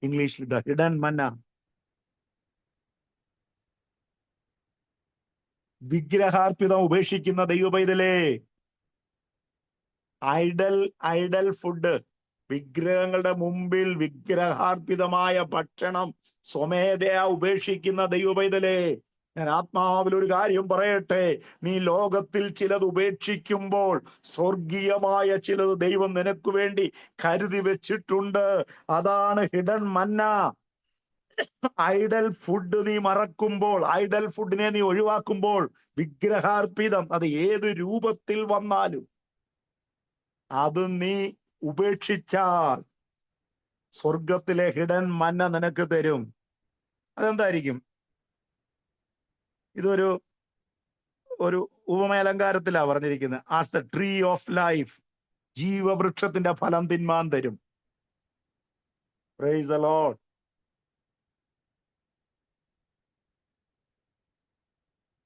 ഇംഗ്ലീഷിൽ ദ ഹിഡൻ മന്ന. വിഗ്രഹാർപ്പിതം ഉപേക്ഷിക്കുന്ന ദൈവപൈതലേ, ഐഡൽ ഫുഡ്, വിഗ്രഹങ്ങളുടെ മുമ്പിൽ വിഗ്രഹാർപ്പിതമായ ഭക്ഷണം സ്വമേധയാ ഉപേക്ഷിക്കുന്ന ദൈവപൈതലേ, ഞാൻ ആത്മാവിൽ ഒരു കാര്യം പറയട്ടെ. നീ ലോകത്തിൽ ചിലത് ഉപേക്ഷിക്കുമ്പോൾ സ്വർഗീയമായ ചിലത് ദൈവം നിനക്ക് വേണ്ടി കരുതി വെച്ചിട്ടുണ്ട്. അതാണ് ഹിഡൻ മന്ന. ഐഡൽ ഫുഡ് നീ മറക്കുമ്പോൾ, ഐഡൽ ഫുഡിനെ നീ ഒഴിവാക്കുമ്പോൾ, വിഗ്രഹാർപ്പിതം അത് ഏത് രൂപത്തിൽ വന്നാലും അത് നീ ഉപേക്ഷിച്ചാൽ സ്വർഗത്തിലെ ഹിഡൻ മന്ന നിനക്ക് തരും. അതെന്തായിരിക്കും? ഇതൊരു ഉപമേലങ്കാരത്തിലാ പറഞ്ഞിരിക്കുന്നത്. As the tree of life, ജീവവൃക്ഷത്തിന്റെ ഫലം തിന്മാൻ തരും. Praise the Lord.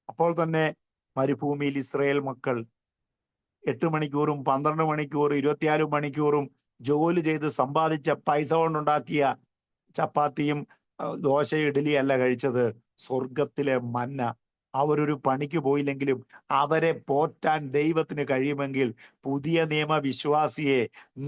അപ്പോൾ തന്നെ മരുഭൂമിയിൽ ഇസ്രായേൽ മക്കൾ 8 മണിക്കൂറും 12 മണിക്കൂറും 24 മണിക്കൂറും ജോലി ചെയ്ത് സമ്പാദിച്ച പൈസ കൊണ്ടുണ്ടാക്കിയ ചപ്പാത്തിയും ദോശ ഇഡലി അല്ല കഴിച്ചത്, സ്വർഗത്തിലെ മന്ന. അവരൊരു പണിക്ക് പോയില്ലെങ്കിലും അവരെ പോറ്റാൻ ദൈവത്തിന് കഴിയുമെങ്കിൽ, പുതിയ നിയമ വിശ്വാസിയെ,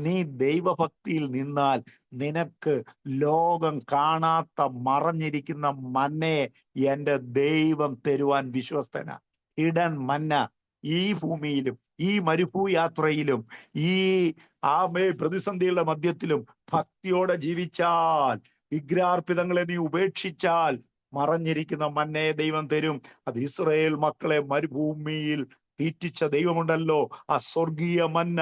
നീ ദൈവഭക്തിയിൽ നിന്നാൽ നിനക്ക് ലോകം കാണാത്ത മറഞ്ഞിരിക്കുന്ന മന്നയെ എൻ്റെ ദൈവം തരുവാൻ വിശ്വസ്തനാ. ഹിഡൻ മന്ന ഈ ഭൂമിയിലും ഈ മരുഭൂ യാത്രയിലും ഈ പ്രതിസന്ധികളുടെ മധ്യത്തിലും ഭക്തിയോടെ ജീവിച്ചാൽ, വിഗ്രഹാർപ്പിതങ്ങളെ നീ ഉപേക്ഷിച്ചാൽ മറഞ്ഞിരിക്കുന്ന മന്നയെ ദൈവം തരും. അത് ഇസ്രായേൽ മക്കളെ മരുഭൂമിയിൽ തീറ്റിച്ച ദൈവമുണ്ടല്ലോ, ആ സ്വർഗീയ മന്ന.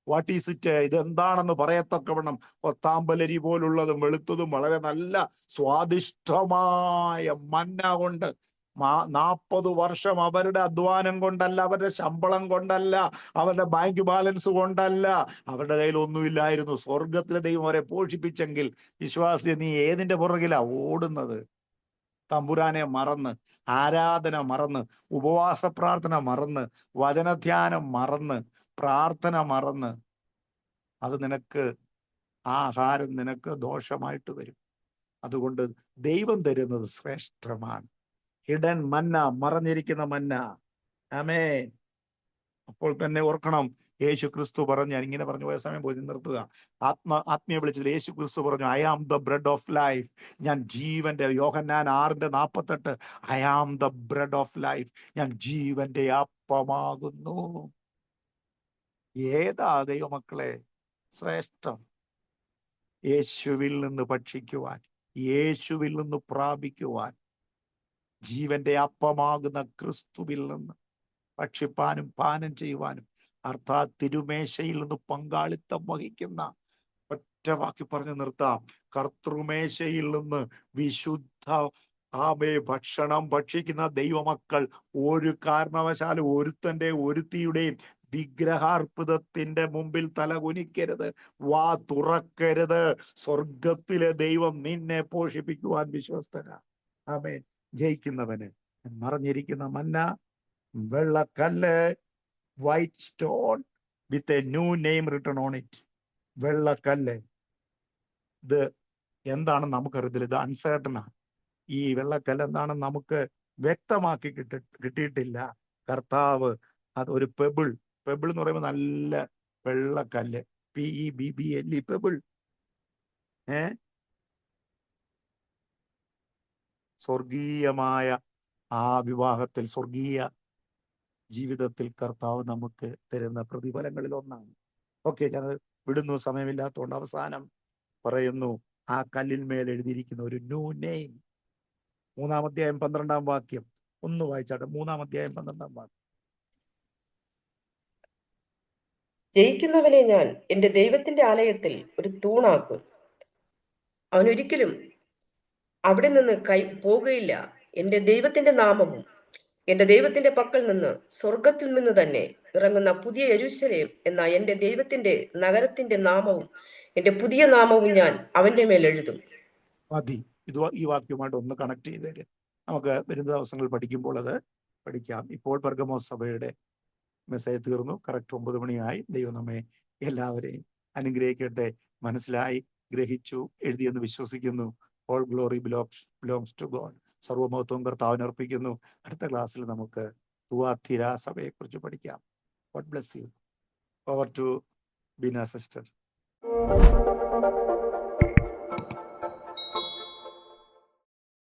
What is it? ഇതെന്താണെന്ന് പറയത്തക്കവണ്ണം ഒത്താമ്പലരി പോലുള്ളതും വെളുത്തതും വളരെ നല്ല സ്വാദിഷ്ടമായ മന്ന കൊണ്ട് 40 വർഷം അവരുടെ അധ്വാനം കൊണ്ടല്ല, അവരുടെ ശമ്പളം കൊണ്ടല്ല, അവരുടെ ബാങ്ക് ബാലൻസ് കൊണ്ടല്ല, അവരുടെ കയ്യിൽ ഒന്നുമില്ലായിരുന്നു. സ്വർഗത്തിലെ ദൈവം അവരെ പോഷിപ്പിച്ചെങ്കിൽ, വിശ്വാസി നീ ഏതിന്റെ പുറകിലാ ഓടുന്നത്? തമ്പുരാനെ മറന്ന്, ആരാധന മറന്ന്, ഉപവാസ പ്രാർത്ഥന മറന്ന്, വചനധ്യാനം മറന്ന്, പ്രാർത്ഥന മറന്ന്, അത് നിനക്ക്, ആ ആഹാരം നിനക്ക് ദോഷമായിട്ട് വരും. അതുകൊണ്ട് ദൈവം തരുന്നത് ശ്രേഷ്ഠമാണ്. ഹിഡൻ മന്ന, മറഞ്ഞിരിക്കുന്ന മന്ന. ആമേൻ. അപ്പോൾ തന്നെ ഓർക്കണം, യേശു ക്രിസ്തു പറഞ്ഞു, ഞാൻ ഇങ്ങനെ പറഞ്ഞു പോയ സമയം പോയി, നിർത്തുക. ആത്മീയ വിളിച്ചത് യേശു ക്രിസ്തു പറഞ്ഞു, I am the bread of life. ഞാൻ ജീവന്റെ, Yohannan 6:48, I am the bread of life. ഞാൻ ജീവന്റെ അപ്പമാകുന്നു. ഏതാ ദൈവമക്കളെ ശ്രേഷ്ഠം? യേശുവിൽ നിന്ന് ഭക്ഷിക്കുവാൻ, യേശുവിൽ നിന്ന് പ്രാപിക്കുവാൻ, ജീവന്റെ അപ്പമാകുന്ന ക്രിസ്തുവിൽ നിന്ന് ഭക്ഷിപ്പാനും പാനം ചെയ്യുവാനും, അർത്ഥാത് തിരുമേശയിൽ നിന്ന് പങ്കാളിത്തം വഹിക്കുന്ന, ഒറ്റ വാക്കി പറഞ്ഞു നിർത്താം, കർത്തൃമേശയിൽ നിന്ന് വിശുദ്ധ ഭക്ഷണം ഭക്ഷിക്കുന്ന ദൈവമക്കൾ ഒരു കാരണവശാലും ഒരുത്തിയുടെയും വിഗ്രഹാർപ്പിതത്തിന്റെ മുമ്പിൽ തലകുനിക്കരുത്, വാ തുറക്കരുത്. സ്വർഗത്തിലെ ദൈവം നിന്നെ പോഷിപ്പിക്കുവാൻ വിശ്വസ്തനാ. ആമേൻ. ജയിക്കുന്നവന് മറഞ്ഞിരിക്കുന്ന മന്ന, വെള്ളക്കല്ല്, white stone with a new name written on it. വെള്ളക്കല്ല്, ഇത് എന്താണെന്ന് നമുക്കറിയത്തില്ല. ഇത് അൺസേർട്ടനാണ്. ഈ വെള്ളക്കല്ല് എന്താണെന്ന് നമുക്ക് വ്യക്തമാക്കി കിട്ടിയിട്ടില്ല. കർത്താവ് അത് ഒരു പെബിൾ എന്ന് പറയുമ്പോൾ നല്ല വെള്ളക്കല്ല്, PEBBLE, പെബിൾ. സ്വർഗീയമായ ആ വിവാഹത്തിൽ, സ്വർഗീയ ജീവിതത്തിൽ കർത്താവ് നമുക്ക് തരുന്ന പ്രതിഫലങ്ങളിൽ ഒന്നാണ്. ഓക്കെ, ഞാൻ വിടുന്നു, സമയമില്ലാത്തതുകൊണ്ട് അവസാനം പറയുന്നു, ആ കല്ലിന്മേൽ എഴുതിയിരിക്കുന്ന ഒരു ന്യൂ നെയിം. 3-ാം അധ്യായം 12-ാം വാക്യം ഒന്ന് വായിച്ചാട്ടെ. 3-ാം അധ്യായം 12-ാം വാക്യം. ജയിക്കുന്നവനെ ഞാൻ എന്റെ ദൈവത്തിന്റെ ആലയത്തിൽ ഒരു തൂണാക്കും. അവൻ ഒരിക്കലും അവിടെ നിന്ന് പോകുകയില്ല. എന്റെ ദൈവത്തിന്റെ നാമവും എന്റെ ദൈവത്തിന്റെ പക്കൽ നിന്ന്, സ്വർഗത്തിൽ നിന്ന് തന്നെ ഇറങ്ങുന്ന പുതിയ യെരൂശലേം എന്ന എന്റെ ദൈവത്തിന്റെ നഗരത്തിന്റെ നാമവും എന്റെ പുതിയ നാമവും ഞാൻ അവന്റെ മേൽ എഴുതും. മതി. ഇത് ഈ വാക്യവുമായിട്ട് ഒന്ന് കണക്ട് ചെയ്തേര്. നമുക്ക് വരുന്ന ദിവസങ്ങൾ പഠിക്കുമ്പോൾ അത് പഠിക്കാം. ഇപ്പോൾ പെർഗമോസ് സഭയുടെ മെസ്സേജ് തീർന്നു. കറക്റ്റ് 9 മണിയായി. ദൈവം നമ്മെ എല്ലാവരെയും അനുഗ്രഹിക്കട്ടെ. മനസ്സിലായി, ഗ്രഹിച്ചു, എഴുതിയെന്ന് വിശ്വസിക്കുന്നു. All glory belongs to God. സർവമഹത്വം കർത്താവിന് അർപ്പിക്കുന്നു. അടുത്ത ക്ലാസ്സിൽ നമുക്ക് തുവാഥീര സഭയെ കുറിച്ച് പഠിക്കാം. God bless you. Over to Beena sister.